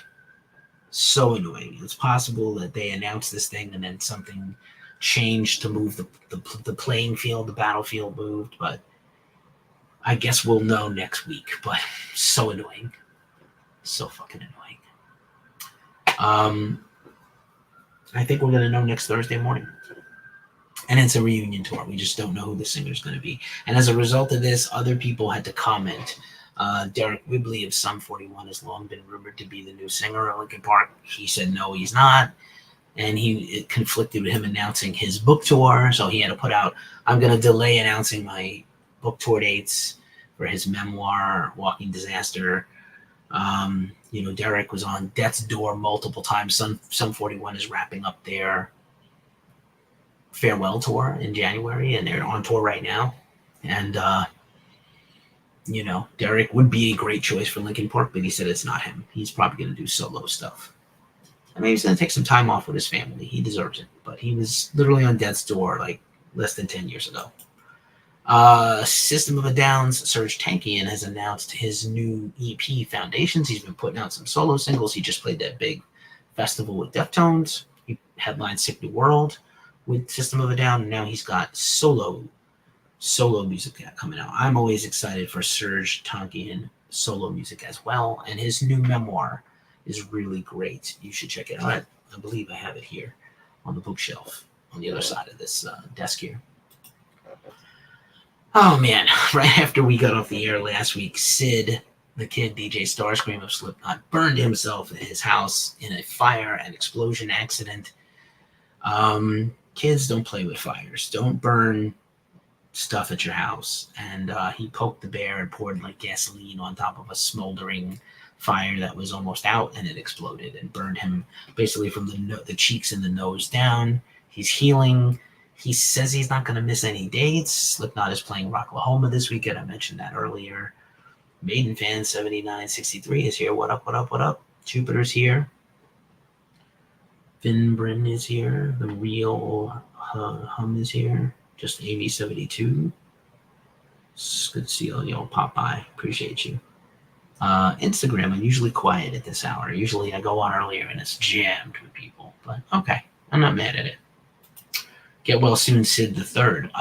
so annoying. It's possible that they announced this thing and then something changed to move the playing field, the battlefield moved, but I guess we'll know next week. But so annoying. So fucking annoying. I think we're going to know next Thursday morning. And it's a reunion tour. We just don't know who the singer's going to be. And as a result of this, other people had to comment. Deryk Whibley of Sum 41 has long been rumored to be the new singer of Linkin Park. He said no, he's not. And it conflicted with him announcing his book tour. So he had to put out, I'm going to delay announcing my book tour dates for his memoir, Walking Disaster. Deryk was on death's door multiple times. Sum 41 is wrapping up their farewell tour in January, and they're on tour right now. And, Deryk would be a great choice for Linkin Park, but he said it's not him. He's probably going to do solo stuff. And maybe he's going to take some time off with his family. He deserves it. But he was literally on death's door like less than 10 years ago. System of a Down's Serj Tankian has announced his new EP, Foundations. He's been putting out some solo singles. He just played that big festival with Deftones. He headlined Sick New World with System of a Down, and now he's got solo music coming out. I'm always excited for Serj Tankian solo music as well, and his new memoir is really great. You should check it out. I believe I have it here on the bookshelf on the other side of this desk here. Oh man, right after we got off the air last week, Syd, the kid DJ Starscream of Slipknot, burned himself in his house in a fire and explosion accident. Kids, don't play with fires. Don't burn stuff at your house. And he poked the bear and poured like gasoline on top of a smoldering fire that was almost out, and it exploded and burned him basically from the cheeks and the nose down. He's healing. He says he's not going to miss any dates. Slipknot is playing Rocklahoma this weekend. I mentioned that earlier. Maiden fan 7963 is here. What up, what up, what up? Jupiter's here. Finbrin is here. The real Hum is here. Just AV72. It's good to see all y'all pop by. Appreciate you. Instagram, I'm usually quiet at this hour. Usually I go on earlier and it's jammed with people. But okay, I'm not mad at it. Get well soon, Syd the Third.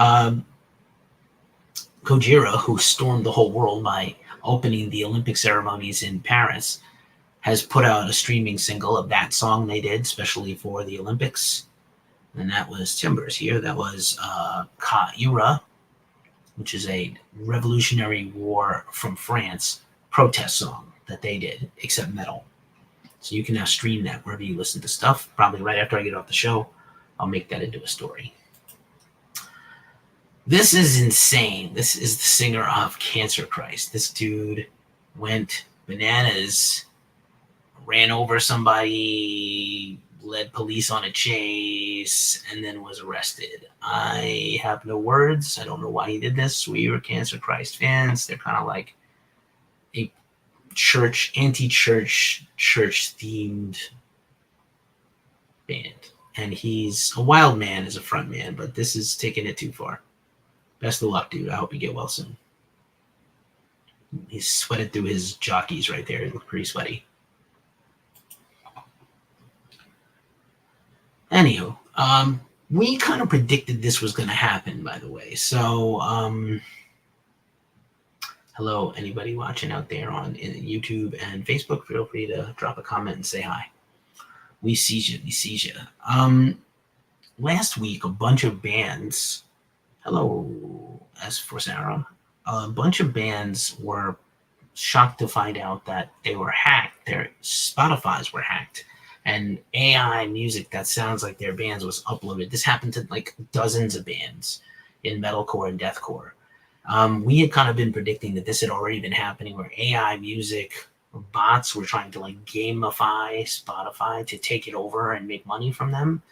Gojira, who stormed the whole world by opening the Olympic ceremonies in Paris, has put out a streaming single of that song they did, especially for the Olympics. And that was Timbers here. That was Kati Ran, which is a Revolutionary War from France protest song that they did, except metal. So you can now stream that wherever you listen to stuff. Probably right after I get off the show, I'll make that into a story. This is insane. This is the singer of Cancer Christ. This dude went bananas, ran over somebody, led police on a chase, and then was arrested. I have no words. I don't know why he did this. We were Cancer Christ fans. They're kind of like a church, anti-church, church-themed band. And he's a Wylde man as a front man, but this is taking it too far. Best of luck, dude. I hope you get well soon. He's sweated through his jockeys right there. He looked pretty sweaty. Anywho, we kind of predicted this was going to happen, by the way. So, hello, anybody watching out there on YouTube and Facebook, feel free to drop a comment and say hi. We see you. Last week, a bunch of bands, hello, as for Sarah, a bunch of bands were shocked to find out that they were hacked. Their Spotify's were hacked. And AI music that sounds like their bands was uploaded. This happened to like dozens of bands in metalcore and deathcore. We had kind of been predicting that this had already been happening, where AI music bots were trying to like gamify Spotify to take it over and make money from them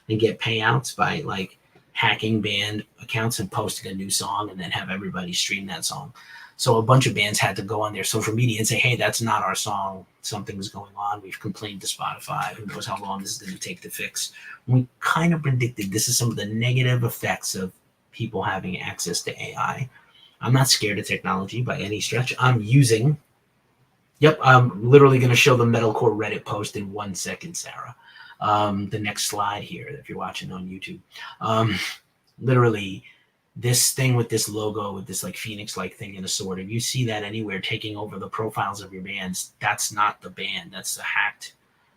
and get payouts by like hacking band accounts and posting a new song and then have everybody stream that song. So a bunch of bands had to go on their social media and say, hey, that's not our song. Something's going on. We've complained to Spotify. Who knows how long this is going to take to fix. We kind of predicted this is some of the negative effects of people having access to AI. I'm not scared of technology by any stretch. I'm literally going to show the metalcore Reddit post in 1 second, Sarah. The next slide here, if you're watching on YouTube. Literally, this thing with this logo, with this like phoenix-like thing in a sword, if you see that anywhere taking over the profiles of your bands, that's not the band. That's a hacked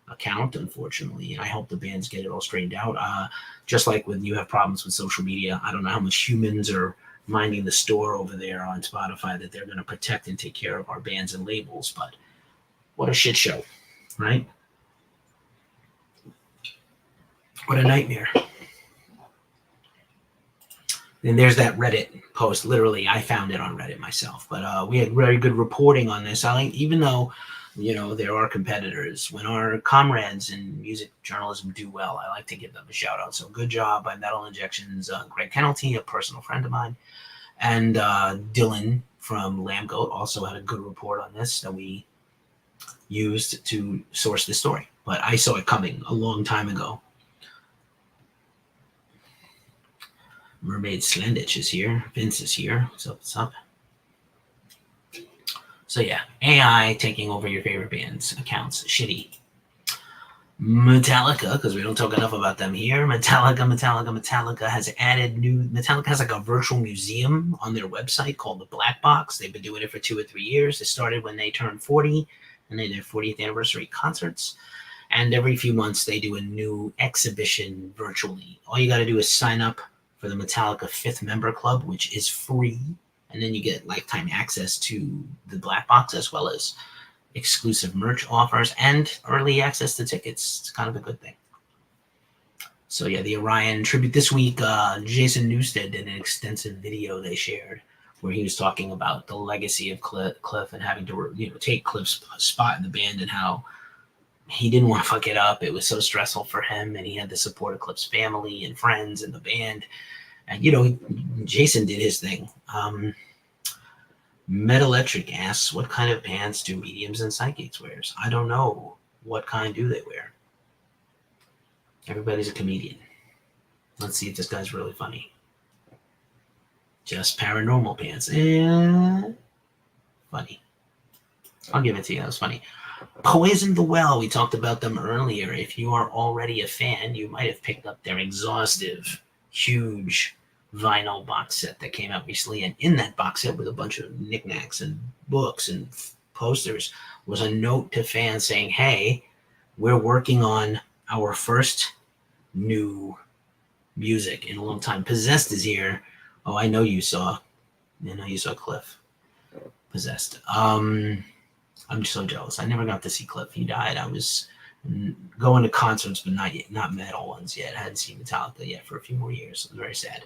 account, unfortunately. And I hope the bands get it all straightened out. Just like when you have problems with social media, I don't know how much humans are minding the store over there on Spotify that they're going to protect and take care of our bands and labels. But what a shit show, right? What a nightmare. And there's that Reddit post. Literally, I found it on Reddit myself. But we had very good reporting on this. Even though, there are competitors, when our comrades in music journalism do well, I like to give them a shout out. So good job by Metal Injection's Greg Kennelty, a personal friend of mine. And Dylan from Lambgoat also had a good report on this that we used to source this story. But I saw it coming a long time ago. Mermaid Slenditch is here. Vince is here. What's up? What's up? So yeah, AI taking over your favorite band's accounts. Shitty. Metallica, because we don't talk enough about them here. Metallica has added new. Metallica has like a virtual museum on their website called the Black Box. They've been doing it for 2 or 3 years. It started when they turned 40, and they did 40th anniversary concerts. And every few months they do a new exhibition virtually. All you got to do is sign up for the Metallica 5th Member Club, which is free, and then you get lifetime access to the Black Box as well as exclusive merch offers and early access to tickets. It's kind of a good thing. So yeah, the Orion tribute this week. Jason Newsted did an extensive video they shared where he was talking about the legacy of Cliff and having to take Cliff's spot in the band and how he didn't want to fuck it up. It was so stressful for him, and he had the support of Cliff's family and friends and the band. And Jason did his thing. Metalectric asks, what kind of pants do mediums and psychics wear? I don't know. What kind do they wear? Everybody's a comedian. Let's see if this guy's really funny. Just paranormal pants. Funny. I'll give it to you. That was funny. Poison the Well. We talked about them earlier. If you are already a fan, you might have picked up their exhaustive, huge vinyl box set that came out recently, and in that box set with a bunch of knickknacks and books and posters was a note to fans saying, hey, we're working on our first new music in a long time. Possessed is here. Oh, I know you saw Cliff. Possessed. I'm so jealous. I never got to see Cliff. He died. I was going to concerts, but not metal ones yet. I hadn't seen Metallica yet for a few more years. It was very sad.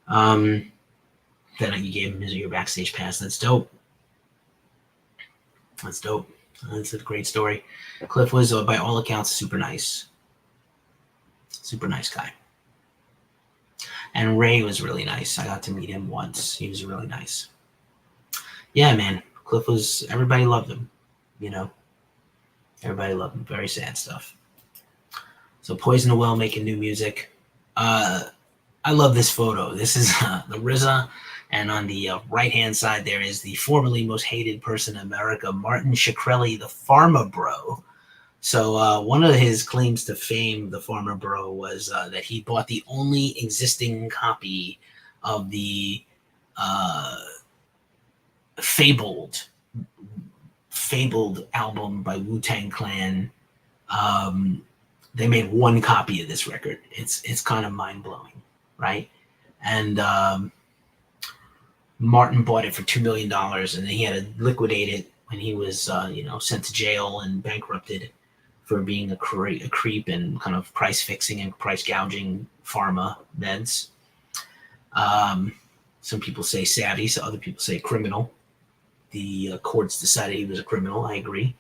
Then you gave him your backstage pass. That's dope. That's a great story. Cliff was, by all accounts, super nice. Super nice guy. And Ray was really nice. I got to meet him once. He was really nice. Yeah, man. Cliff was, everybody loved him. Everybody loved him. Very sad stuff. So Poison the Well making new music. I love this photo. This is the RZA, and on the right-hand side there is the formerly most hated person in America, Martin Shkreli, the Pharma Bro. So one of his claims to fame, the Pharma Bro, was that he bought the only existing copy of the fabled album by Wu-Tang Clan. They made one copy of this record. It's kind of mind-blowing. Right, and Martin bought it for $2 million, and then he had to liquidate it when he was, sent to jail and bankrupted for being a creep and kind of price fixing and price gouging pharma meds. Some people say savvy, so other people say criminal. The courts decided he was a criminal. I agree.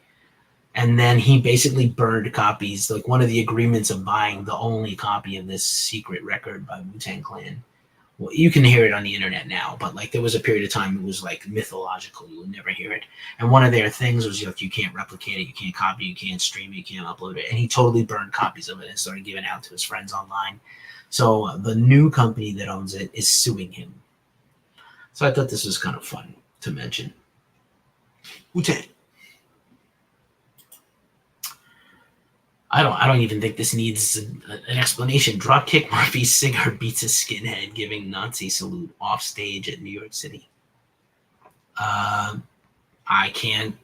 And then he basically burned copies, like one of the agreements of buying the only copy of this secret record by Wu-Tang Clan. Well, you can hear it on the internet now, but like there was a period of time it was like mythological. You would never hear it. And one of their things was like you can't replicate it, you can't copy it, you can't stream it, you can't upload it. And he totally burned copies of it and started giving out to his friends online. So the new company that owns it is suing him. So I thought this was kind of fun to mention. Wu-Tang. I don't even think this needs an explanation. Dropkick Murphy's singer beats a skinhead giving Nazi salute off stage at New York City. I can't,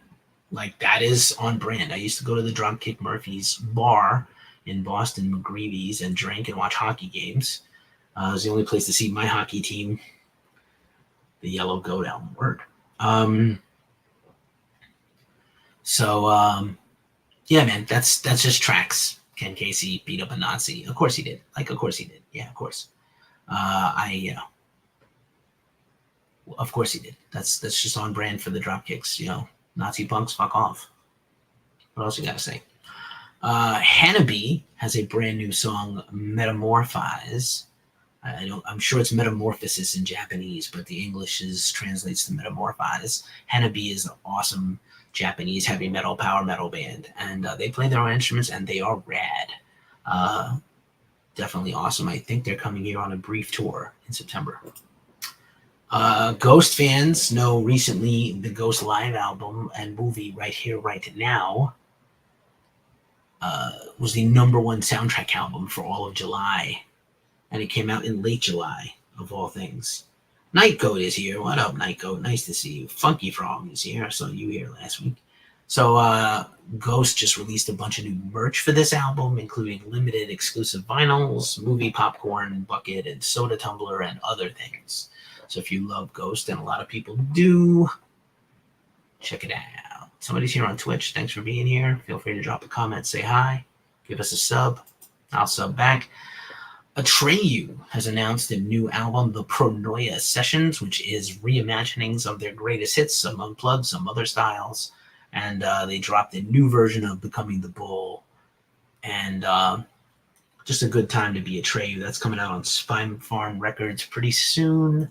that is on brand. I used to go to the Dropkick Murphy's bar in Boston, McGreevy's, and drink and watch hockey games. It was the only place to see my hockey team, the Yellow Goat Elm Word. Yeah, man, that's just tracks. Ken Casey beat up a Nazi. Of course he did. Of course he did. Yeah, of course. Of course he did. That's just on brand for the Dropkicks. Nazi punks, fuck off. What else you gotta say? Hannibee has a brand new song, Metamorphize. I'm sure it's metamorphosis in Japanese, but the English translates to metamorphize. Hannibee is an awesome Japanese heavy metal, power metal band, and they play their own instruments, and they are rad. definitely awesome. I think they're coming here on a brief tour in September. Ghost fans know recently the Ghost live album and movie Right Here, Right Now was the #1 soundtrack album for all of July. And it came out in late July, of all things. Nightgoat is here. What up, Nightgoat? Nice to see you. Funky Frog is here. I saw you here last week. So Ghost just released a bunch of new merch for this album, including limited exclusive vinyls, movie popcorn bucket, and soda tumbler, and other things. So if you love Ghost, and a lot of people do, check it out. Somebody's here on Twitch. Thanks for being here. Feel free to drop a comment, say hi, give us a sub. I'll sub back. Atreyu has announced a new album, The Pronoia Sessions, which is reimaginings of their greatest hits, some unplugged, some other styles. And they dropped a new version of Becoming the Bull. And just a good time to be Atreyu. That's coming out on Spine Farm Records pretty soon.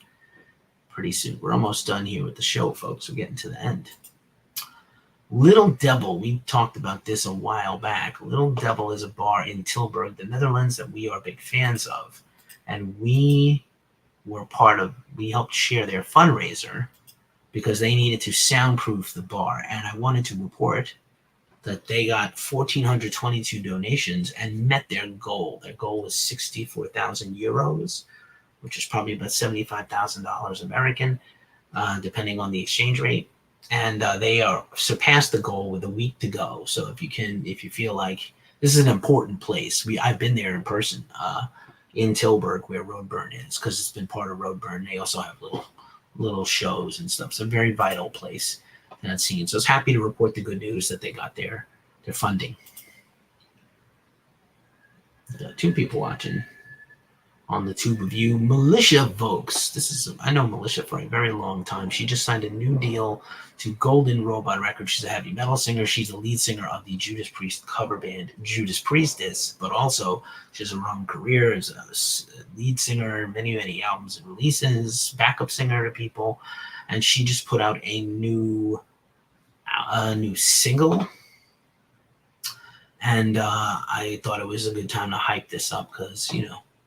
We're almost done here with the show, folks. We're getting to the end. Little Devil, we talked about this a while back. Little Devil is a bar in Tilburg, the Netherlands, that we are big fans of. And we helped share their fundraiser because they needed to soundproof the bar. And I wanted to report that they got 1,422 donations and met their goal. Their goal was 64,000 euros, which is probably about $75,000 American, depending on the exchange rate. And they are surpassed the goal with a week to go. So if you feel like this is an important place, I've been there in person in Tilburg where Roadburn is, because it's been part of Roadburn. They also have little shows and stuff. It's a very vital place in that scene. So I was happy to report the good news that they got their funding. 2 people watching on the tube of you. Militia Vokes. I know Militia for a very long time. She just signed a new deal to Golden Robot Records. She's a heavy metal singer. She's the lead singer of the Judas Priest cover band Judas Priestess, but also she has a long career as a lead singer, many albums and releases, backup singer to people, and she just put out a new single. And I thought it was a good time to hype this up because,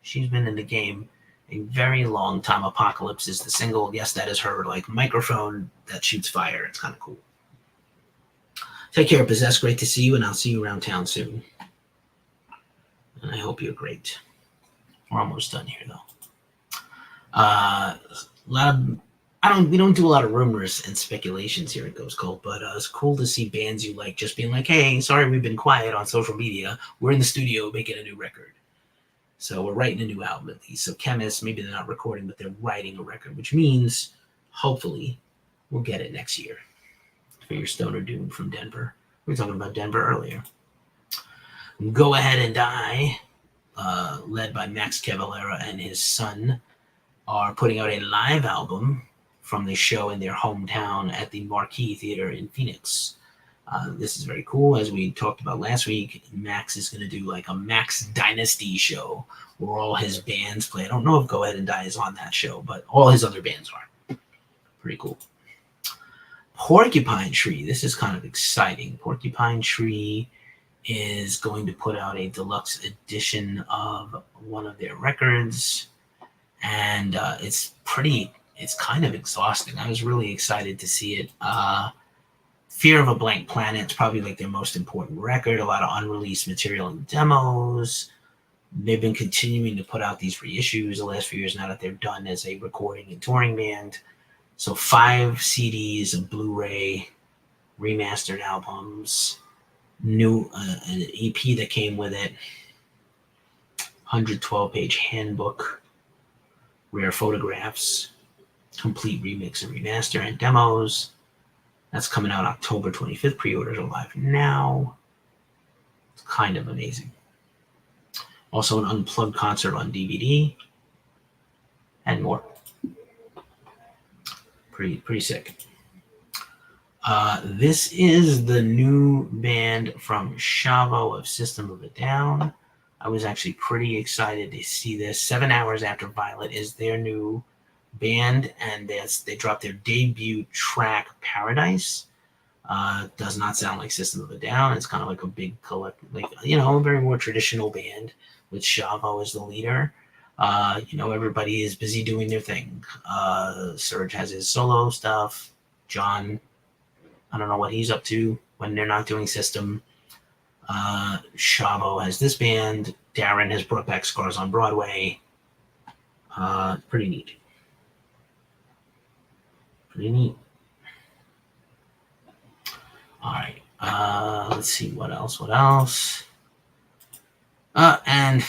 she's been in the game a very long time. Apocalypse is the single. Yes, that is her microphone that shoots fire. It's kind of cool. Take care, Possess. Great to see you, and I'll see you around town soon. And I hope you're great. We're almost done here, though. We don't do a lot of rumors and speculations here at Ghost Cult, but it's cool to see bands you like just being like, hey, sorry we've been quiet on social media. We're in the studio making a new record. So we're writing a new album at least. So Chemists, maybe they're not recording, but they're writing a record, which means hopefully we'll get it next year. For your Stoner Doom from Denver. We were talking about Denver earlier. Go Ahead and Die, led by Max Cavalera and his son, are putting out a live album from the show in their hometown at the Marquee Theater in Phoenix. This is very cool. As we talked about last week, Max is going to do a Max Dynasty show where all his bands play. I don't know if Go Ahead and Die is on that show, but all his other bands are. Pretty cool. Porcupine Tree. This is kind of exciting. Porcupine Tree is going to put out a deluxe edition of one of their records. And it's kind of exhausting. I was really excited to see it. Fear of a Blank Planet is probably their most important record. A lot of unreleased material and demos. They've been continuing to put out these reissues the last few years now that they're done as a recording and touring band. So 5 CDs, a Blu-ray, remastered albums, new an EP that came with it, 112-page handbook, rare photographs, complete remix and remaster, and demos. That's coming out October 25th. Pre-orders are live now. It's kind of amazing. Also an unplugged concert on DVD and more. Pretty sick. This is the new band from Shavo of System of a Down. I was actually pretty excited to see this. 7 Hours After Violet is their new band, and they dropped their debut track, Paradise. Does not sound like System of a Down. It's kind of like a big collect, a very more traditional band, with Shavo as the leader. Everybody is busy doing their thing. Serj has his solo stuff. John, I don't know what he's up to when they're not doing System. Shavo has this band. Daren has brought back Scars on Broadway. Pretty neat. Pretty neat. All right. Let's see what else. And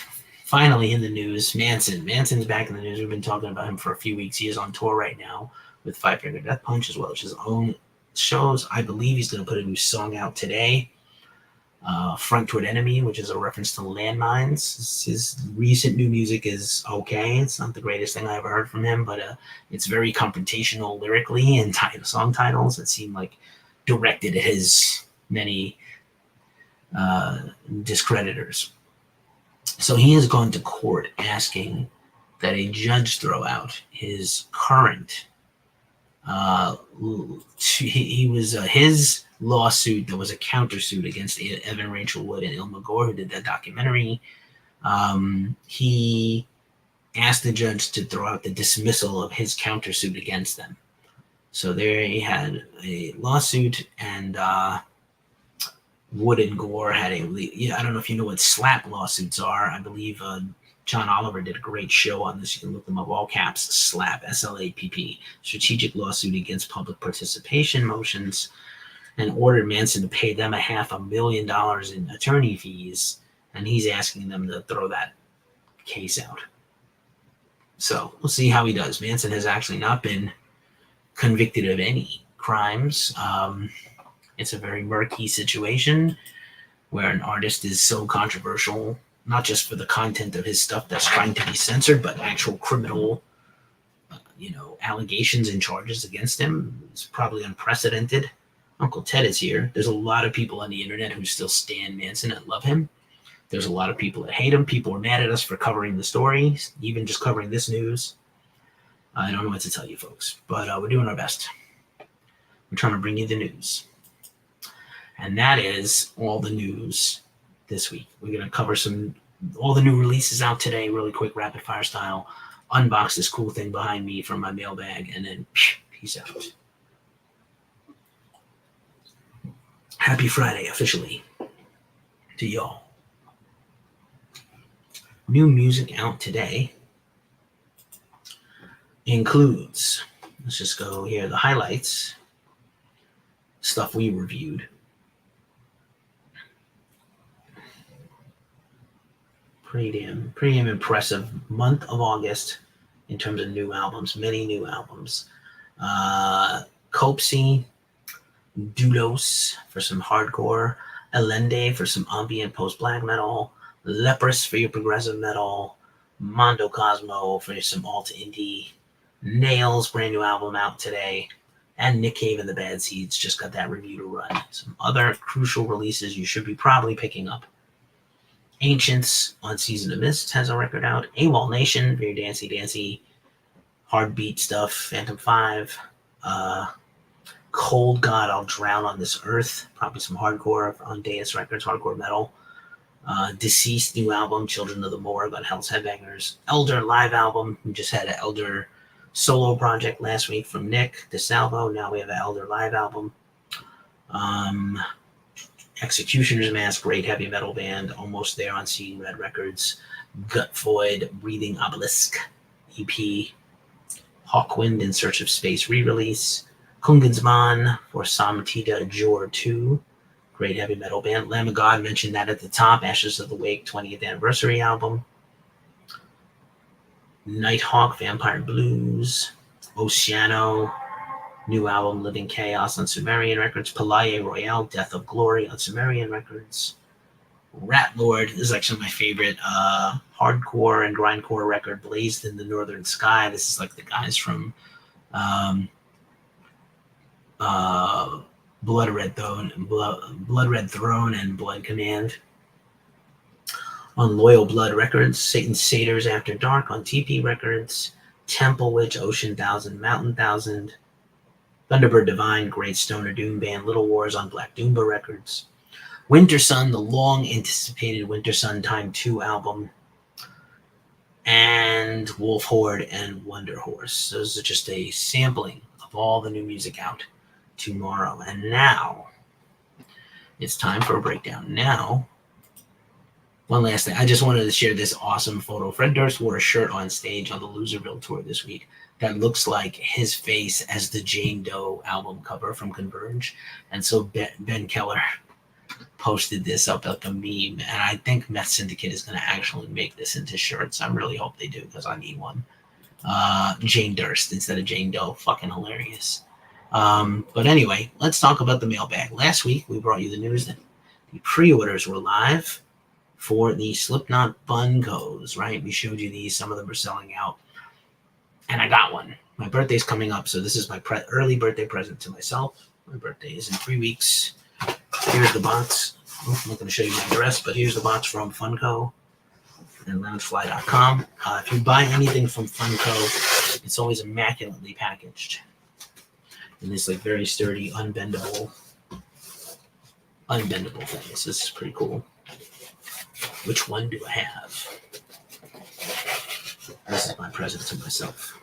finally in the news, Manson. Manson's back in the news. We've been talking about him for a few weeks. He is on tour right now with Five Finger Death Punch as well as his own shows. I believe he's going to put a new song out today. Front Toward Enemy, which is a reference to landmines. His recent new music is okay. It's not the greatest thing I ever heard from him, but it's very confrontational lyrically, and song titles that seem like directed at his many discreditors. So he has gone to court asking that a judge throw out his current his lawsuit that was a countersuit against Evan Rachel Wood and Ilma Gore, who did that documentary. He asked the judge to throw out the dismissal of his countersuit against them. So there he had a lawsuit, and Wood and Gore had I don't know if you know what slap lawsuits are. I believe John Oliver did a great show on this. You can look them up, all caps, SLAPP, SLAPP, strategic lawsuit against public participation motions, and ordered Manson to pay them $500,000 in attorney fees, and he's asking them to throw that case out. So we'll see how he does. Manson has actually not been convicted of any crimes. It's a very murky situation where an artist is so controversial, not just for the content of his stuff that's trying to be censored, but actual criminal, allegations and charges against him. It's probably unprecedented. Uncle Ted is here. There's a lot of people on the internet who still stan Manson and love him. There's a lot of people that hate him. People are mad at us for covering the story, even just covering this news. I don't know what to tell you folks, but we're doing our best. We're trying to bring you the news. And that is all the news this week. We're going to cover all the new releases out today, really quick, rapid fire style. Unbox this cool thing behind me from my mailbag, and then peace out. Happy Friday, officially, to y'all. New music out today includes, let's just go here, the highlights, stuff we reviewed. Pretty damn impressive month of August in terms of new albums, many new albums. Copsey, Dulos for some hardcore, Elende for some ambient post-black metal, Leprous for your progressive metal, Mondo Cosmo for some alt indie, Nails, brand new album out today, and Nick Cave and the Bad Seeds just got that review to run. Some other crucial releases you should be probably picking up. Ancients on Season of Mist has a record out. AWOL Nation, very dancey, hard beat stuff. Phantom 5, Cold God, I'll Drown on This Earth, probably some hardcore on Deus Records, hardcore metal. Deceased new album, Children of the Morgue on Hell's Headbangers. Elder live album, we just had an Elder solo project last week from Nick DeSalvo. Now we have an Elder live album. Executioner's Mask, great heavy metal band, almost there on Seeing Red Records. Gut Void, Breathing Obelisk EP. Hawkwind, In Search of Space re-release. Kungensman for Samtida Jor 2, great heavy metal band. Lamb of God, mentioned that at the top. Ashes of the Wake 20th anniversary album. Nighthawk, Vampire Blues. Oceano, new album, Living Chaos on Sumerian Records. Palaye Royale, Death of Glory on Sumerian Records. Rat Lord, this is actually my favorite hardcore and grindcore record, Blazed in the Northern Sky. This is like the guys from Blood Red Throne and Blood Command. On Loyal Blood Records, Satan's Satyrs After Dark on TP Records. Temple Witch, Ocean Thousand, Mountain Thousand. Thunderbird Divine, great stoner doom band, Little Wars on Black Doomba Records. Winter Sun, the long-anticipated Winter Sun Time 2 album. and Wolf Horde and Wonder Horse. Those are just a sampling of all the new music out tomorrow. And now it's time for a breakdown. Now, one last thing. I just wanted to share this awesome photo. Fred Durst wore a shirt on stage on the Loserville tour this week that looks like his face as the Jane Doe album cover from Converge. And so Ben Keller posted this up like a meme, and I think Meth Syndicate is going to actually make this into shirts. I really hope they do, because I need one. Jane Durst instead of Jane Doe. Fucking hilarious. But anyway, let's talk about the mailbag. Last week, we brought you the news that the pre-orders were live for the Slipknot Funkos, right? We showed you these. Some of them are selling out. And I got one. My birthday's coming up, so this is my early birthday present to myself. My birthday is in 3 weeks. Here's the box. I'm not going to show you my address, but here's the box from Funko and loungefly.com. If you buy anything from Funko, it's always immaculately packaged in this like very sturdy, unbendable thing. So this is pretty cool. Which one do I have? This is my present to myself.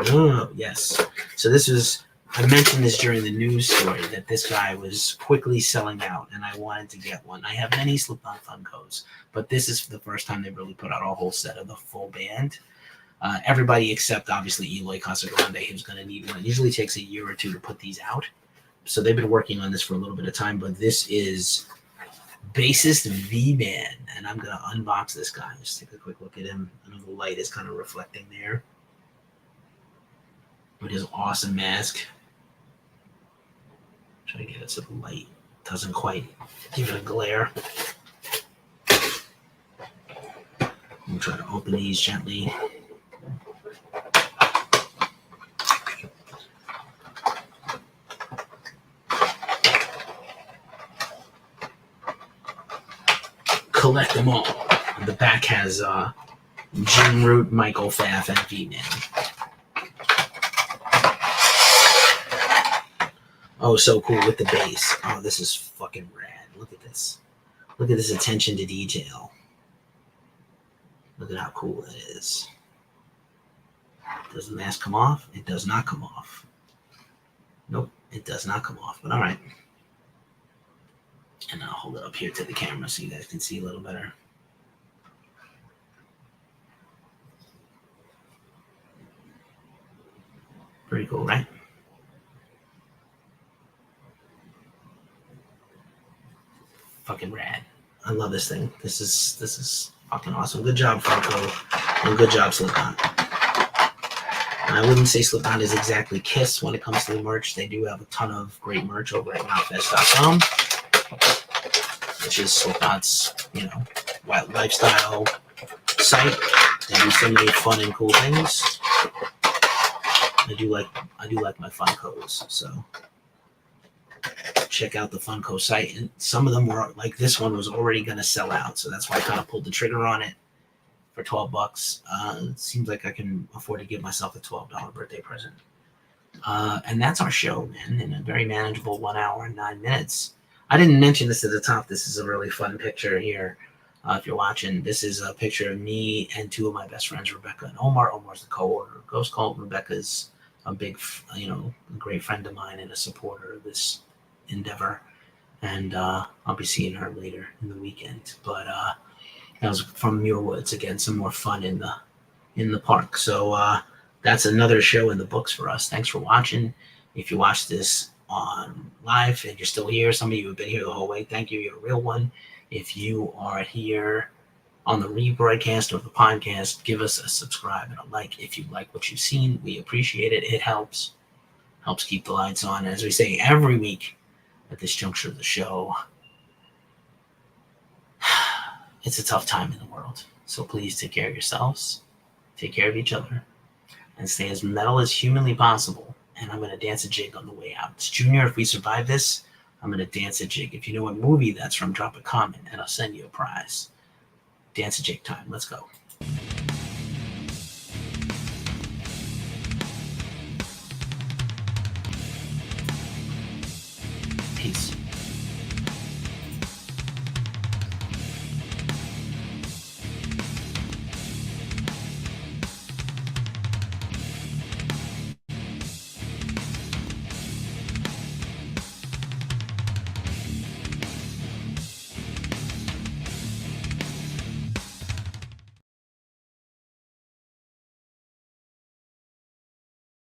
Oh, yes. So this was, I mentioned this during the news story, that this guy was quickly selling out, and I wanted to get one. I have many Slipknot Funkos, but this is the first time they've really put out a whole set of the full band. Everybody except, obviously, Eloy Casagrande, who's going to need one. It usually takes a year or two to put these out. So they've been working on this for a little bit of time, but this is bassist V-Man, and I'm going to unbox this guy. Just take a quick look at him. I know the light is kind of reflecting there. With his awesome mask. Try to get it so the light doesn't quite give it a glare. I'm trying to open these gently. Collect them all. The back has Jim Root, Michael Pfaff, and V-Man. Oh, so cool with the bass. Oh, this is fucking rad. Look at this. Look at this attention to detail. Look at how cool that is. Does the mask come off? It does not come off. Nope, it does not come off. But all right. And I'll hold it up here to the camera so you guys can see a little better. Pretty cool, right? Fucking rad. I love this thing. This is fucking awesome. Good job, Funko. And good job, Slipknot. And I wouldn't say Slipknot is exactly Kiss when it comes to the merch. They do have a ton of great merch over at Knotfest.com, which is Slipknot's, wild lifestyle site. They do so many fun and cool things. I do like my Funkos, so check out the Funko site. And some of them were like, this one was already going to sell out, so that's why I kind of pulled the trigger on it for $12. It seems like I can afford to give myself a $12 birthday present. And that's our show, man, in a very manageable 1 hour and 9 minutes. I didn't mention this at the top. This is a really fun picture here. If you're watching, this is a picture of me and two of my best friends, Rebecca and Omar. Omar's the co-order of Ghost Cult. Rebecca's a big, a great friend of mine and a supporter of this endeavor. And I'll be seeing her later in the weekend. But that was from Muir Woods. Again, some more fun in the park. So that's another show in the books for us. Thanks for watching. If you watched this on live and you're still here, some of you have been here the whole way. Thank you. You're a real one. If you are here on the rebroadcast or the podcast, give us a subscribe and a like. If you like what you've seen, we appreciate it. It helps keep the lights on. As we say every week at this juncture of the show, it's a tough time in the world. So please take care of yourselves, take care of each other, and stay as metal as humanly possible. And I'm going to dance a jig on the way out. It's Junior. If we survive this, I'm going to dance a jig. If you know what movie that's from, drop a comment and I'll send you a prize. Dance a jig time. Let's go.